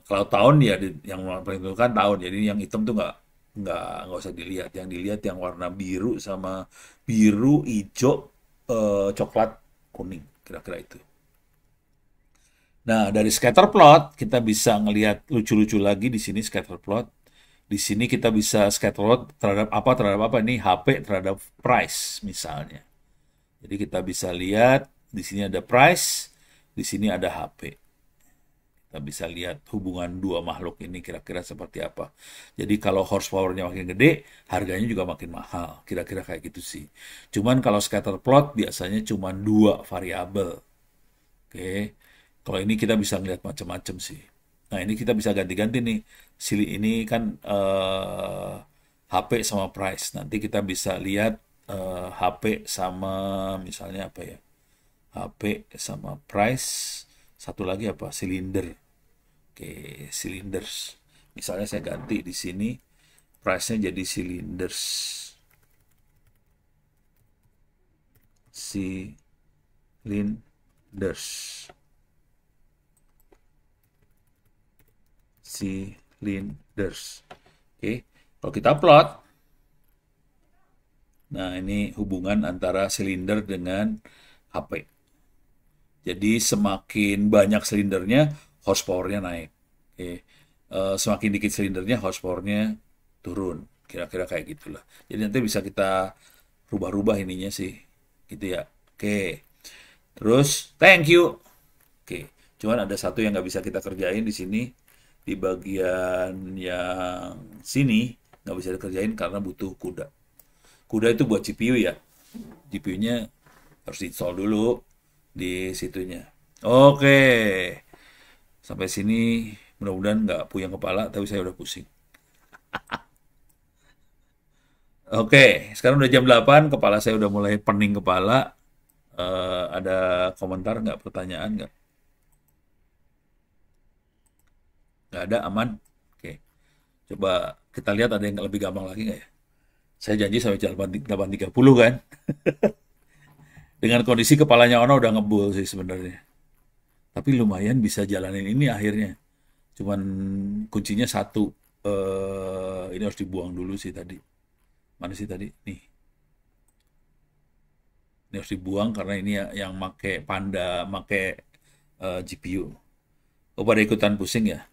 tahun ya yang menentukan tahun. Jadi yang hitam tuh nggak usah dilihat. Yang dilihat yang warna biru sama biru, hijau, coklat, kuning, kira-kira itu. Nah, dari scatter plot kita bisa ngelihat lucu-lucu lagi di sini scatter plot. Di sini kita bisa scatter plot terhadap apa? Terhadap apa? Ini HP terhadap price misalnya. Jadi kita bisa lihat di sini ada price, di sini ada HP. Kita bisa lihat hubungan dua makhluk ini kira-kira seperti apa. Jadi kalau horsepower-nya makin gede, harganya juga makin mahal. Kira-kira kayak gitu sih. Cuman kalau scatter plot biasanya cuma dua variabel. Oke. Kalau ini kita bisa ngeliat macam-macam sih. Nah, ini kita bisa ganti-ganti nih. Ini kan HP sama price. Nanti kita bisa lihat HP sama misalnya apa ya? HP sama price. Satu lagi apa? Silinder. Oke, cylinders. Misalnya saya ganti di sini. Price-nya jadi cylinders. Cylinders. Oke, kalau kita plot, nah ini hubungan antara silinder dengan HP. Jadi semakin banyak silindernya, horsepower-nya naik. Oke. Semakin dikit silindernya, horsepower-nya turun. Kira-kira kayak gitulah. Jadi nanti bisa kita rubah-rubah ininya sih. Gitu ya. Oke. Terus, thank you. Oke. Cuman ada satu yang nggak bisa kita kerjain di sini. Di bagian yang sini nggak bisa dikerjain karena butuh CUDA. CUDA itu buat GPU ya. GPU-nya harus di-install dulu di situnya. Oke. Sampai sini mudah-mudahan nggak puyeng kepala, tapi saya udah pusing. Oke, sekarang udah jam 8, kepala saya udah mulai pening kepala. Ada komentar nggak, pertanyaan nggak? Nggak ada, aman? Oke. Coba kita lihat ada yang lebih gampang lagi nggak ya? Saya janji sampai jam 8.30 kan? Dengan kondisi kepalanya Ona udah ngebul sih sebenarnya. Tapi lumayan bisa jalanin ini akhirnya. Cuman kuncinya satu. Ini harus dibuang dulu sih tadi. Mana sih tadi? Nih. Ini harus dibuang karena ini yang make GPU. Oh, pada ikutan pusing ya?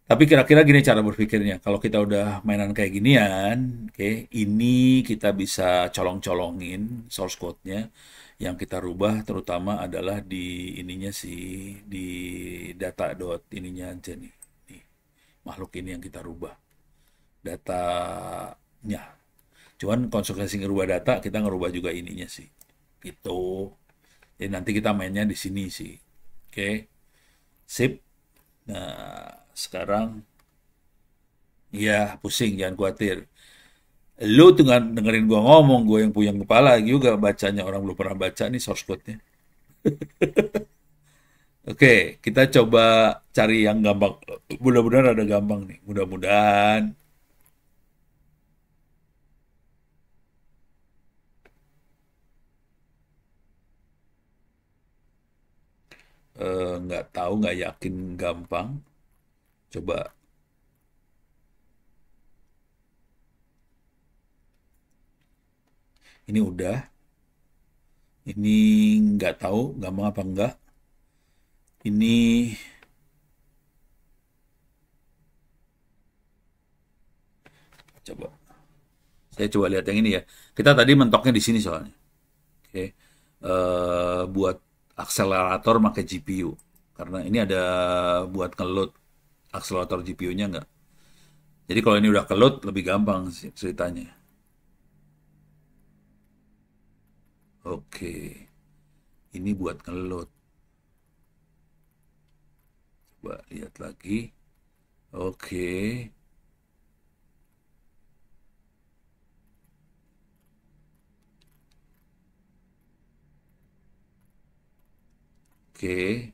Tapi kira-kira gini cara berpikirnya. Kalau kita udah mainan kayak ginian, oke, ini kita bisa colong-colongin source code-nya. Yang kita rubah terutama adalah di ininya sih, di data dot ininya aja nih. Nih, makhluk ini yang kita rubah. Datanya. Cuman konsekuensi ngerubah data, kita ngerubah juga ininya sih. Gitu. Jadi nanti kita mainnya di sini sih. Oke. Sip. Nah, sekarang ya pusing, jangan khawatir. Lu tuh nggak dengerin gua ngomong, gua yang puyeng kepala juga bacanya, orang belum pernah baca nih source code-nya. Oke, kita coba cari yang gampang. Mudah-mudahan ada gampang nih, mudah-mudahan. Nggak tahu, nggak yakin gampang. Coba. Ini udah. Ini nggak tahu gampang apa enggak. Ini coba. Saya coba lihat yang ini ya. Kita tadi mentoknya di sini soalnya. Oke. Buat akselerator pakai GPU. Karena ini ada buat ngeload akselerator GPU-nya nggak. Jadi kalau ini udah keload lebih gampang ceritanya. Oke. Ini buat ngeload. Coba lihat lagi. Oke. Oke.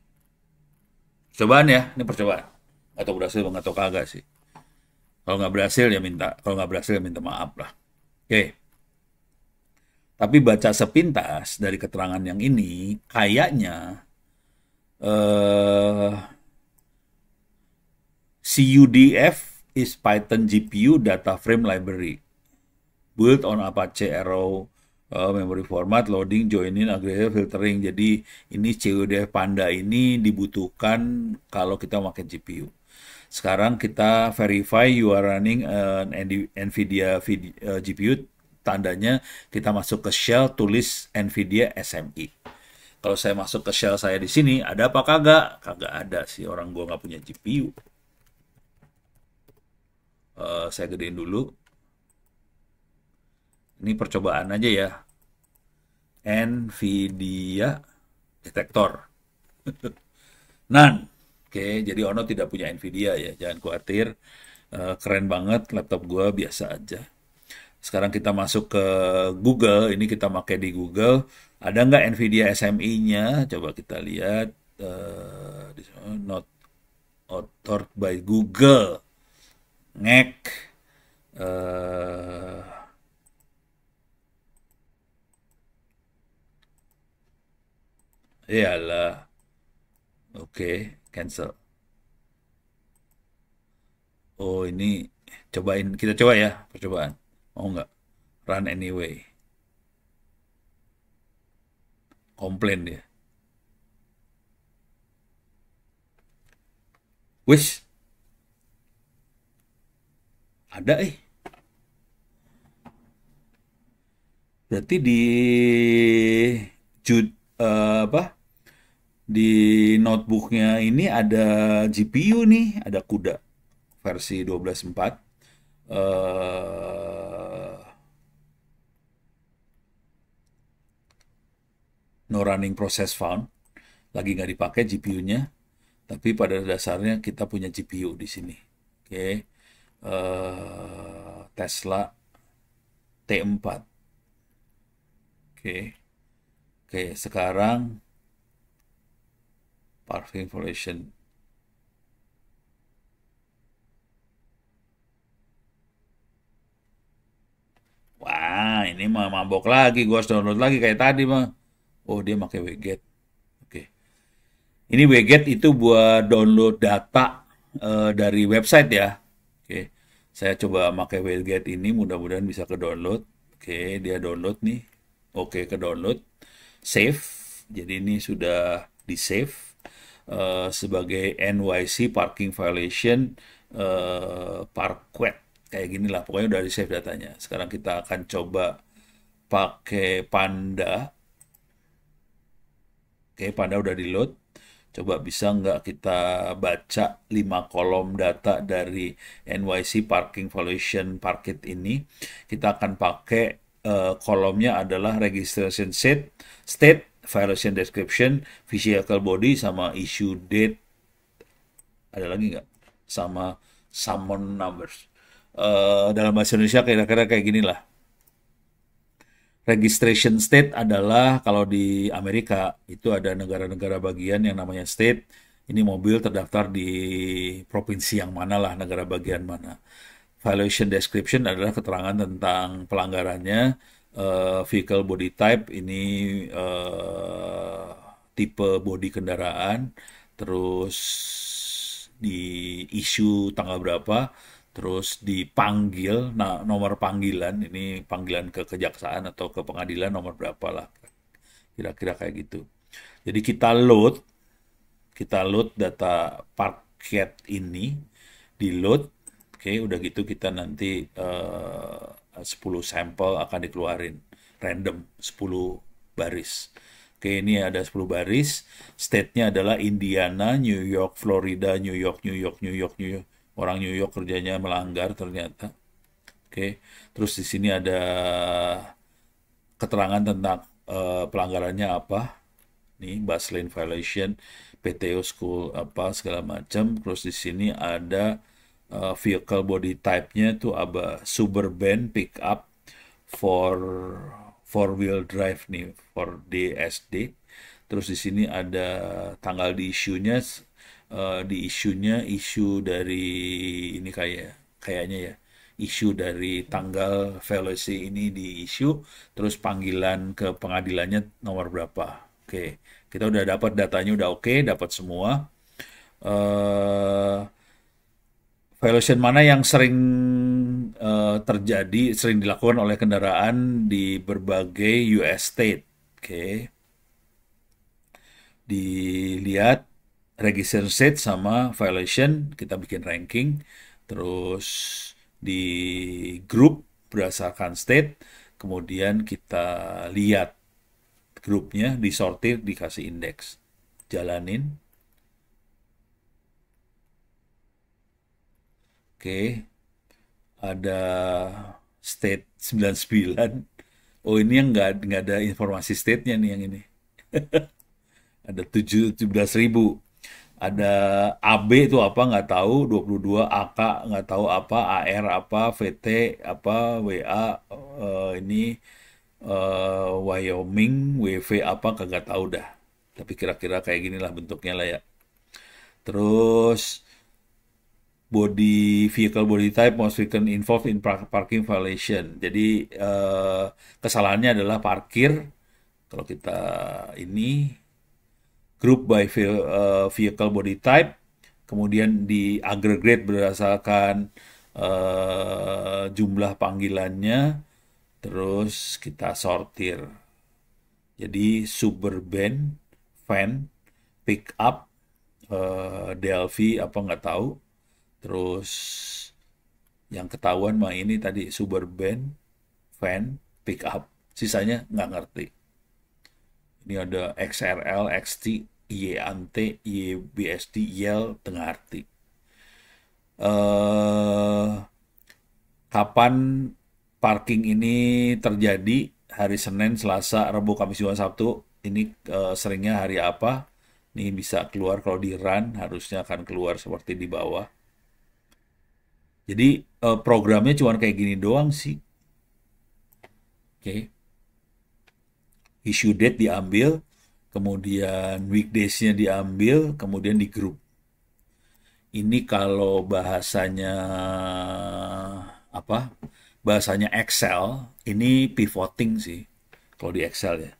Cobaan ya, ini percobaan. Atau berhasil atau kagak sih. Kalau nggak berhasil ya kalau nggak berhasil ya minta maaf lah. Oke. Tapi baca sepintas dari keterangan yang ini, kayaknya CUDF is Python GPU data frame library built on Apache Arrow memory format, loading, joining, aggregate, filtering. Jadi ini CUDF Panda ini dibutuhkan kalau kita pakai GPU. Sekarang kita verify you are running an NVIDIA GPU, tandanya kita masuk ke shell, tulis NVIDIA SMI. Kalau saya masuk ke shell saya di sini, ada apa kagak? Kagak ada sih, orang gua nggak punya GPU. Saya gedein dulu. Ini percobaan aja ya. NVIDIA detektor. None. Oke, jadi Ono tidak punya NVIDIA ya. Jangan khawatir. Keren banget laptop gua, biasa aja. Sekarang kita masuk ke Google. Ini kita pakai di Google. Ada nggak NVIDIA SMI-nya? Coba kita lihat. Di sana, not authored by Google. Ngek. Iyalah. Oke, cancel. Oh, ini cobain. Kita coba ya, percobaan. Mau nggak? Run anyway. Komplain dia. Wis. Ada Berarti di apa? Di notebooknya ini ada GPU nih, ada CUDA versi 12.4. No running process found. Lagi nggak dipakai GPU-nya, tapi pada dasarnya kita punya GPU di sini. Oke. Tesla T4. Oke, sekarang parking information. Wah, ini mah mabok lagi. Gua harus download lagi kayak tadi mah. Oh, dia pakai Wget. Oke. Ini Wget itu buat download data dari website ya. Oke. Saya coba pakai Wget ini, mudah-mudahan bisa ke download. Oke, dia download nih. Oke, ke download. Save. Jadi ini sudah di save sebagai NYC parking violation parquet. Kayak gini lah, pokoknya udah di save datanya. Sekarang kita akan coba pakai Panda. Oke, Panda udah di load. Coba bisa nggak kita baca 5 kolom data dari NYC parking violation parquet ini. Kita akan pakai kolomnya adalah registration state, violation description, vehicle body, sama issue date. Ada lagi nggak? Sama summon numbers. Dalam bahasa Indonesia kira-kira kayak gini lah. Registration state adalah kalau di Amerika itu ada negara-negara bagian yang namanya state. Ini mobil terdaftar di provinsi yang mana lah, negara bagian mana. Violation description adalah keterangan tentang pelanggarannya. Vehicle body type ini tipe bodi kendaraan. Terus di issue tanggal berapa. Terus dipanggil, nah nomor panggilan, ini panggilan ke kejaksaan atau ke pengadilan nomor berapa lah. Kira-kira kayak gitu. Jadi kita load data parquet ini, di load. Oke, udah gitu kita nanti 10 sampel akan dikeluarin random 10 baris. Oke, ini ada 10 baris. State-nya adalah Indiana, New York, Florida, New York. Orang New York kerjanya melanggar ternyata. Oke, terus di sini ada keterangan tentang pelanggarannya apa. Nih, bus lane violation, PTO school apa segala macam. Terus di sini ada vehicle body type-nya tuh apa, suburban pickup for four wheel drive nih, for DSD. Terus di sini ada tanggal di issue-nya, isu dari ini kayaknya ya, isu dari tanggal valuasi ini di isu, terus panggilan ke pengadilannya nomor berapa. Oke, kita udah dapat datanya, udah oke, dapat semua. violation mana yang sering terjadi, sering dilakukan oleh kendaraan di berbagai US state. Oke. Dilihat registration state sama violation, kita bikin ranking, terus di grup berdasarkan state, kemudian kita lihat grupnya, disortir, dikasih indeks, jalanin. Oke, ada state 99. Oh, ini yang nggak ada informasi state-nya nih yang ini. Ada 17.000. Ada AB itu apa nggak tahu, 22, AK nggak tahu apa, AR apa, VT apa, WA ini Wyoming, WV apa kagak tahu dah. Tapi kira-kira kayak gini lah bentuknya lah ya. Terus vehicle body type most frequent involved in parking violation. Jadi kesalahannya adalah parkir. Kalau kita ini group by vehicle body type, kemudian di aggregate berdasarkan jumlah panggilannya, terus kita sortir. Jadi suburban, van, pick up, DLV apa nggak tahu. Terus yang ketahuan mah ini tadi suburban, van, pick up. Sisanya nggak ngerti. Ini ada XRL, XT, YANT, YBSD, YEL, tengah arti. Kapan parking ini terjadi? Hari Senin, Selasa, Rabu, Kamis, Jumat, Sabtu. Ini seringnya hari apa? Ini bisa keluar kalau di run, harusnya akan keluar seperti di bawah. Jadi programnya cuma kayak gini doang sih. Oke. Issue date diambil, kemudian weekdays-nya diambil, kemudian di grup. Ini kalau bahasanya apa? Bahasanya Excel, ini pivoting sih. Kalau di Excel ya.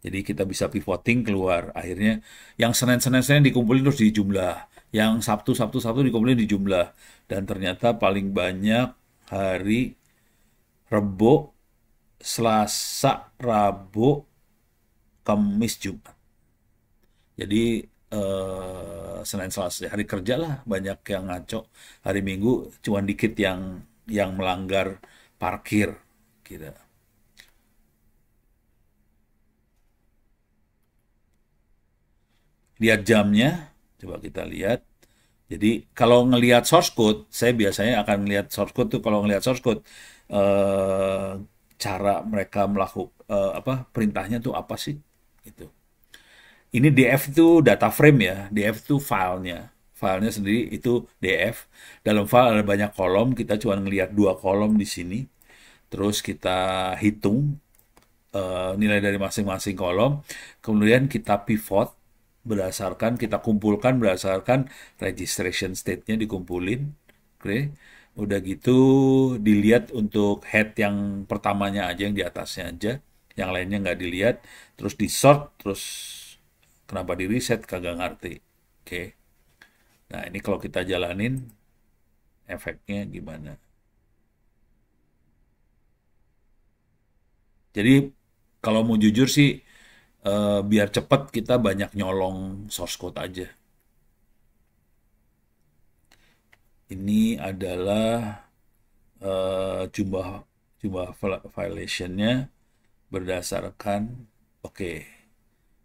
Jadi kita bisa pivoting keluar. Akhirnya yang Senin dikumpulin terus dijumlah. Yang Sabtu dikumpulin dijumlah. Dan ternyata paling banyak hari Rebo, Selasa, Rabu, Kamis, Jumat. Jadi Senin, Selasa, hari kerja lah banyak yang ngaco. Hari Minggu cuma dikit yang melanggar parkir. Gitu. Lihat jamnya, coba kita lihat. Jadi kalau ngelihat source code, saya biasanya akan ngelihat source code tuh, kalau ngelihat source code cara mereka melakukan perintahnya tuh apa sih? Gitu. Ini DF itu data frame ya, DF itu filenya. Filenya sendiri itu DF. Dalam file ada banyak kolom, kita cuma ngelihat 2 kolom di sini. Terus kita hitung nilai dari masing-masing kolom. Kemudian kita pivot kita kumpulkan berdasarkan registration state-nya dikumpulin. Oke. Udah gitu dilihat untuk head yang pertamanya aja, yang di atasnya aja. Yang lainnya nggak dilihat. Terus di sort, terus kenapa di reset kagak ngerti. Oke. Nah ini kalau kita jalanin efeknya gimana. Jadi kalau mau jujur sih biar cepat kita banyak nyolong source code aja. Ini adalah jumlah violation-nya berdasarkan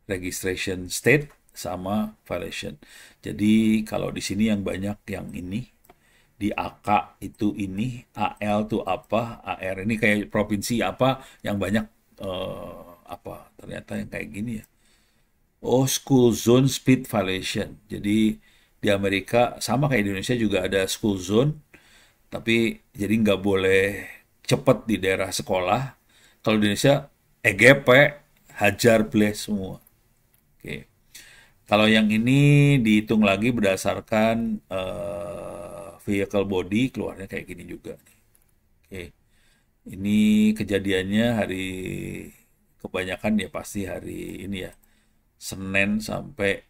registration state sama violation. Jadi kalau di sini yang banyak yang ini, di AK itu ini, AL itu apa, AR ini kayak provinsi apa yang banyak apa, ternyata yang kayak gini ya. Oh, school zone speed violation. Jadi di Amerika sama kayak di Indonesia juga ada school zone, tapi jadi nggak boleh cepet di daerah sekolah. Kalau di Indonesia EGP, hajar bleh semua. Oke. Kalau yang ini dihitung lagi berdasarkan vehicle body, keluarnya kayak gini juga. Oke. Ini kejadiannya kebanyakan ya pasti hari ini ya, Senin sampai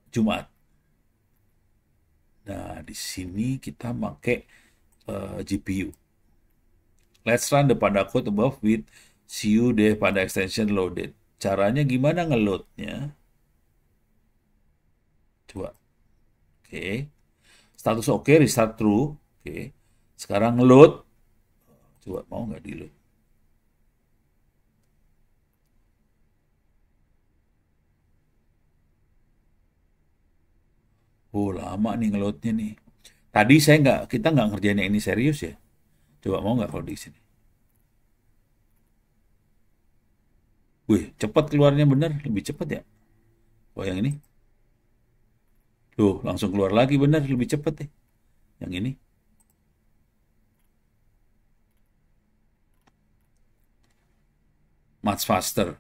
Jumat. Nah, di sini kita pakai GPU. Let's run the Panda code above with CU deh pada extension loaded. Caranya gimana ngeloadnya? Coba. Oke. Status oke, restart true. Oke. Sekarang load. Coba mau nggak di load? Oh, lama nih ngeloadnya nih. Tadi kita nggak ngerjain yang ini serius ya. Coba mau nggak kalau di sini? Wih, cepat keluarnya bener, lebih cepat ya. Oh, yang ini? Tuh, langsung keluar lagi bener, lebih cepat deh. Yang ini? Much faster.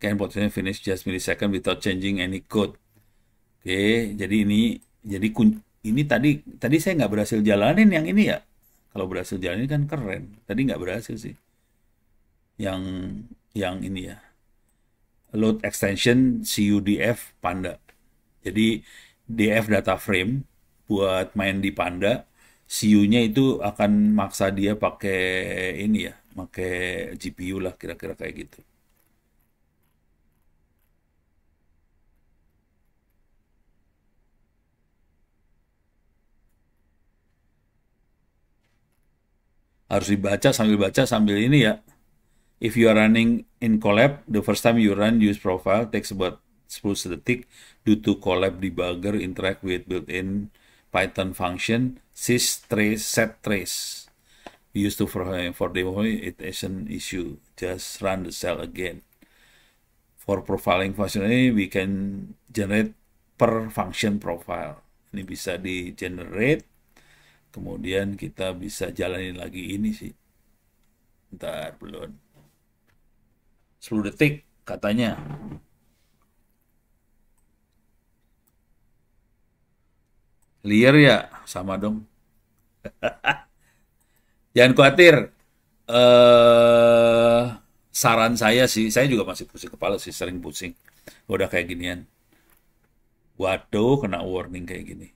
Can potentially finish just millisecond without changing any code. Oke, jadi ini tadi saya nggak berhasil jalanin yang ini ya. Kalau berhasil jalanin kan keren. Tadi nggak berhasil sih. Yang ini ya. Load extension CUDF Panda. Jadi DF data frame buat main di Panda, CU-nya itu akan maksa dia pakai ini ya, pakai GPU lah kira-kira kayak gitu. Harus baca sambil ini ya. If you are running in Colab, the first time you run use profile takes about 10 detik due to Colab debugger interact with built-in Python function sysTrace setTrace. We used to for demo it is an issue. Just run the cell again. For profiling functionality, we can generate per function profile. Ini bisa di generate. Kemudian kita bisa jalanin lagi ini sih. Ntar belum. 10 detik katanya. Liar ya? Sama dong. Jangan khawatir. Saran saya sih, saya juga masih pusing kepala sih, sering pusing. Udah kayak ginian. Waduh, kena warning kayak gini.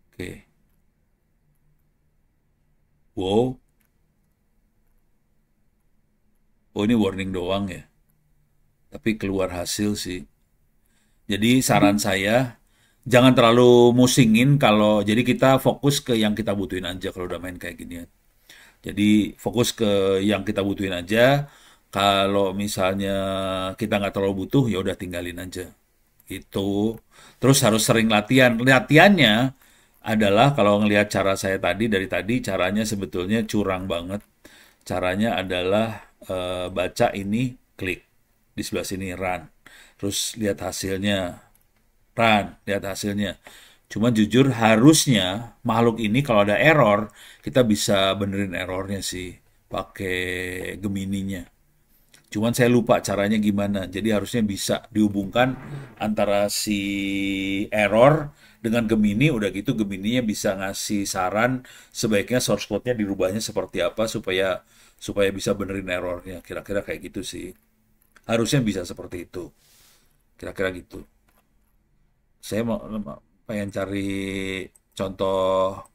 Oke. Wow. Oh, ini warning doang ya. Tapi keluar hasil sih. Jadi saran saya, jangan terlalu musingin kalau jadi kita fokus ke yang kita butuhin aja kalau udah main kayak ginian. Jadi fokus ke yang kita butuhin aja. Kalau misalnya kita nggak terlalu butuh, ya udah tinggalin aja. Itu. Terus harus sering latihan. Latihannya adalah kalau ngelihat cara saya dari tadi caranya sebetulnya curang banget. Caranya adalah baca ini, klik. Di sebelah sini run. Terus lihat hasilnya. Run, lihat hasilnya. Cuma jujur harusnya makhluk ini kalau ada error, kita bisa benerin errornya sih pakai Gemininya. Cuman saya lupa caranya gimana. Jadi harusnya bisa dihubungkan antara si error dengan Gemini. Udah gitu Gemininya bisa ngasih saran sebaiknya source code-nya dirubahnya seperti apa supaya bisa benerin errornya. Kira-kira kayak gitu sih. Harusnya bisa seperti itu. Kira-kira gitu. Saya pengen cari contoh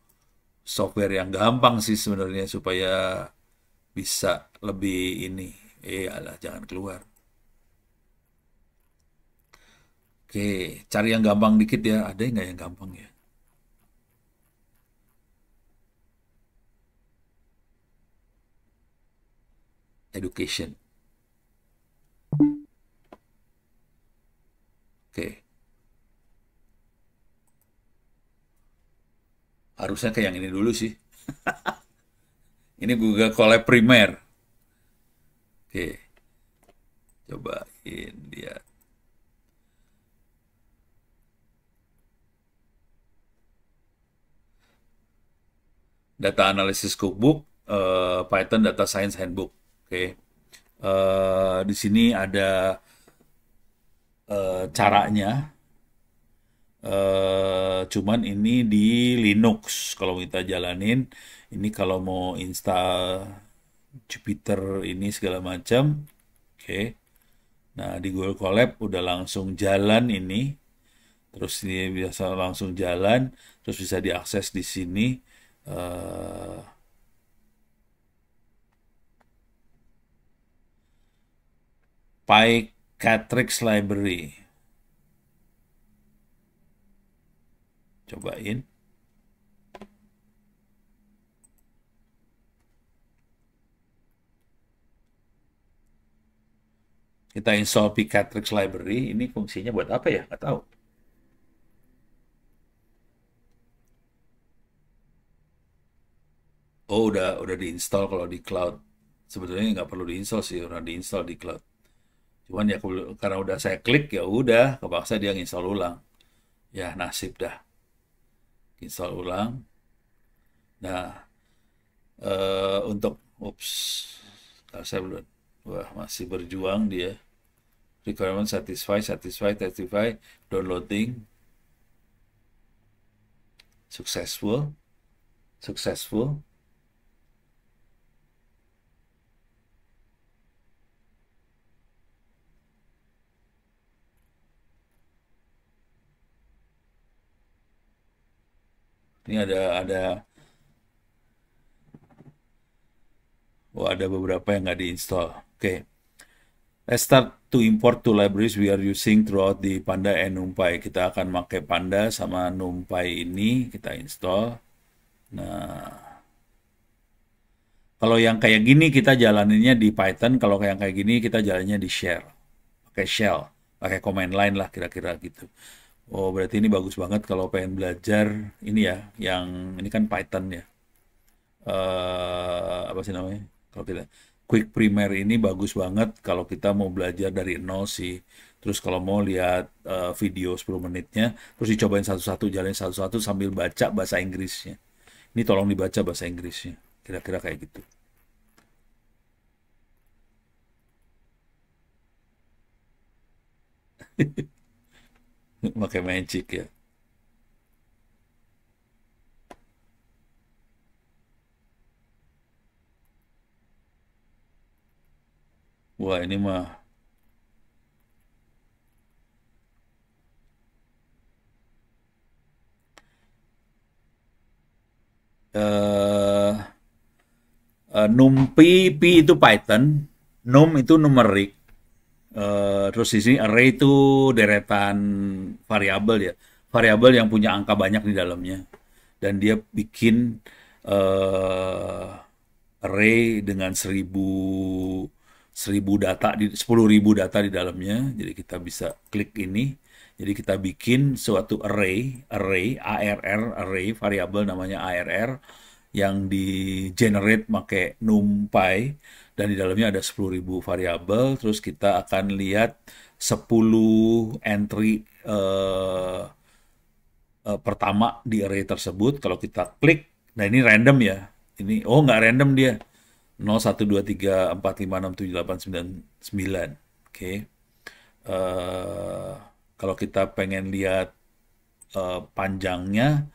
software yang gampang sih sebenarnya supaya bisa lebih ini. Alah, jangan keluar. Oke, cari yang gampang dikit ya. Ada nggak yang gampang ya? Education. Oke. Harusnya kayak yang ini dulu sih. Ini Google Colab Primer. Oke. Cobain dia. Data Analysis Cookbook, Python Data Science Handbook. Oke. Di sini ada caranya. Cuman ini di Linux kalau kita jalanin. Ini kalau mau install Jupyter ini segala macam. Oke. Nah, di Google Colab udah langsung jalan ini. Terus ini bisa langsung jalan, terus bisa diakses di sini. eh Pycatrix Library. Cobain. Kita install Pycatrix Library. Ini fungsinya buat apa ya? Nggak tahu. Oh, udah diinstal kalau di cloud. Sebetulnya nggak perlu diinstal sih, udah diinstal di cloud. Cuman ya karena udah saya klik ya udah, kepaksa dia nginstal ulang. Ya nasib dah, install ulang. Nah, untuk, ups, saya belum, wah masih berjuang dia. Requirement satisfy, downloading, successful. Ini ada beberapa yang nggak diinstal. Oke. Let's start to import two libraries we are using throughout the Panda and NumPy. Kita akan pakai Panda sama NumPy ini, kita install. Nah, kalau yang kayak gini kita jalaninnya di Python, kalau yang kayak gini kita jalannya di shell. Pakai shell, pakai command line lah kira-kira gitu. Oh, berarti ini bagus banget kalau pengen belajar ini ya, yang ini kan Python ya. Apa sih namanya? Kalau kita Quick Primer ini bagus banget kalau kita mau belajar dari nol sih. Terus kalau mau lihat video 10 menitnya, terus dicobain satu-satu, jalanin satu-satu sambil baca bahasa Inggrisnya. Ini tolong dibaca bahasa Inggrisnya. Kira-kira kayak gitu. Pakai magic ya. Wah, ini mah eh NumPy itu Python, Num itu numerik, terus di sini array itu deretan variabel ya, variabel yang punya angka banyak di dalamnya, dan dia bikin array dengan 1000 data di 10.000 data di dalamnya. Jadi kita bisa klik ini. Jadi kita bikin suatu array variabel namanya arr yang di generate pakai NumPy, dan di dalamnya ada 10.000 variabel. Terus kita akan lihat 10 entry pertama di array tersebut. Kalau kita klik, nah ini random ya. Ini nggak random dia. 0, 1, 2, 3, 4, 5, 6, 7, 8, 9, 9. Oke. Kalau kita pengen lihat panjangnya,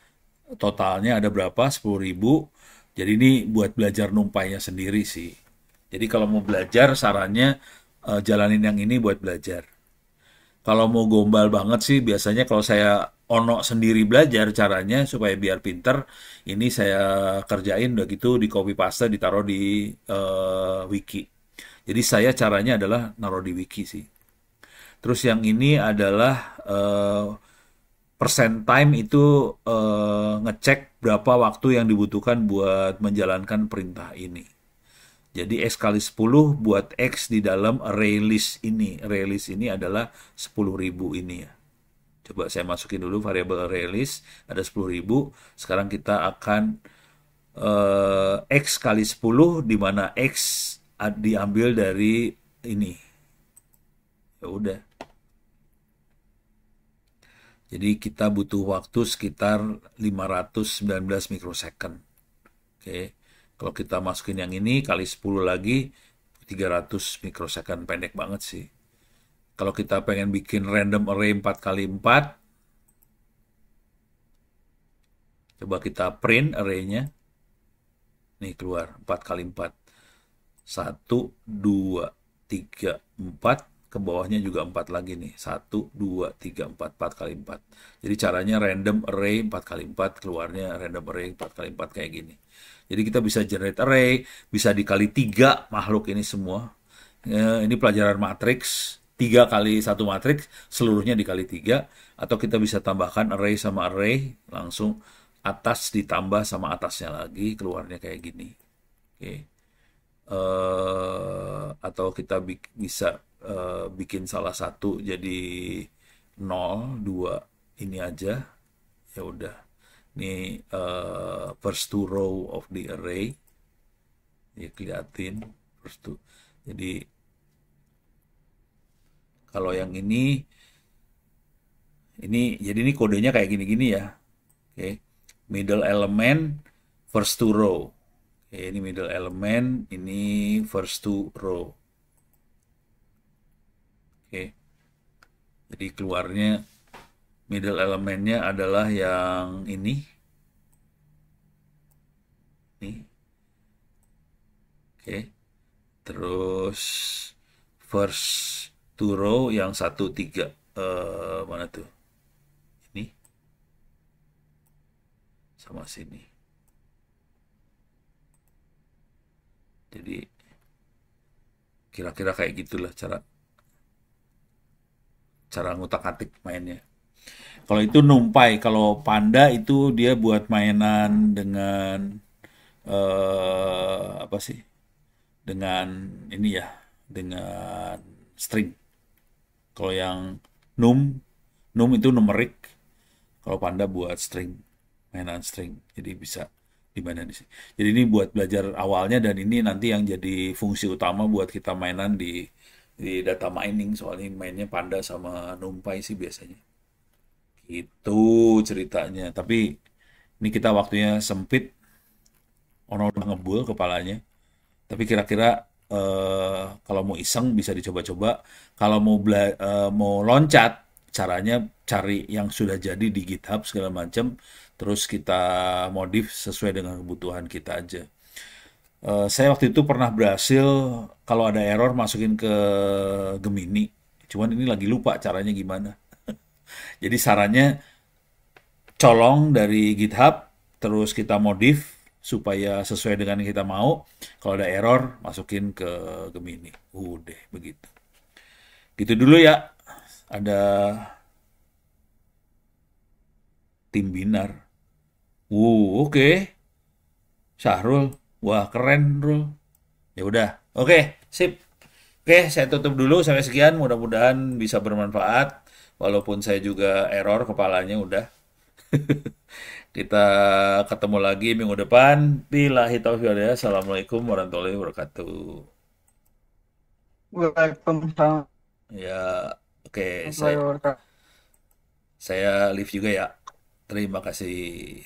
totalnya ada berapa? 10.000. Jadi ini buat belajar numpainya sendiri sih. Jadi kalau mau belajar, sarannya jalanin yang ini buat belajar. Kalau mau gombal banget sih, biasanya kalau saya ono sendiri belajar caranya supaya biar pinter, ini saya kerjain udah gitu di copy paste ditaruh di wiki. Jadi saya caranya adalah naruh di wiki sih. Terus yang ini adalah percent time itu ngecek berapa waktu yang dibutuhkan buat menjalankan perintah ini. Jadi X kali 10 buat X di dalam array list ini. Array list ini adalah 10.000 ini ya. Coba saya masukin dulu variabel array list, ada 10.000. Sekarang kita akan X kali 10, di mana X diambil dari ini. Ya udah. Jadi kita butuh waktu sekitar 519 mikrosecond. Oke. Kalau kita masukin yang ini kali 10 lagi 300 mikrosecond, pendek banget sih. Kalau kita pengen bikin random array 4 kali 4, coba kita print array-nya. Nih keluar 4 kali 4. 1, 2, 3, 4 ke bawahnya juga 4 lagi nih. 1, 2, 3, 4, 4 kali 4. Jadi caranya random array 4 kali 4, keluarnya random array 4 kali 4 kayak gini. Jadi kita bisa generate array, bisa dikali 3 makhluk ini semua. Ini pelajaran matriks, 3 kali 1 matriks, seluruhnya dikali 3. Atau kita bisa tambahkan array sama array, langsung atas ditambah sama atasnya lagi, keluarnya kayak gini. Oke. Atau kita bisa bikin salah satu jadi 0, 2 ini aja. Ya udah. Ini first two row of the array. Ya keliatin first two. Jadi kalau yang ini jadi ini kodenya kayak gini-gini ya. Oke. Middle element first two row. Oke, ini middle element, ini first two row. Oke. Jadi keluarnya middle elementnya adalah yang ini. Oke. Terus first two row yang 1, 3. Mana tuh? Ini. Sama sini. Jadi kira-kira kayak gitulah cara ngutak-atik mainnya. Kalau itu NumPy, kalau Panda itu dia buat mainan dengan apa sih? Dengan ini ya, dengan string. Kalau yang num itu numerik. Kalau Panda buat string, mainan string. Jadi bisa dimainin di sini. Jadi ini buat belajar awalnya dan ini nanti yang jadi fungsi utama buat kita mainan di data mining, soalnya mainnya Panda sama NumPy sih biasanya. Itu ceritanya. Tapi ini kita waktunya sempit. Ono udah ngebul kepalanya. Tapi kira-kira kalau mau iseng bisa dicoba-coba. Kalau mau loncat, caranya cari yang sudah jadi di GitHub segala macam, terus kita modif sesuai dengan kebutuhan kita aja. Saya waktu itu pernah berhasil kalau ada error masukin ke Gemini. Cuman ini lagi lupa caranya gimana. Jadi sarannya colong dari GitHub, terus kita modif supaya sesuai dengan yang kita mau. Kalau ada error, masukin ke Gemini. Udah, begitu. Gitu dulu ya. Ada tim Binar. Oke. Syahrul. Wah, keren, Rul. Ya udah. Oke, sip. Oke, saya tutup dulu sampai sekian. Mudah-mudahan bisa bermanfaat. Walaupun saya juga error kepalanya udah. Kita ketemu lagi minggu depan. Billahi taufiq wal hidayah. Assalamualaikum warahmatullahi wabarakatuh. Waalaikumsalam Ya, oke. warahmatullahi wabarakatuh. Saya live juga ya. Terima kasih.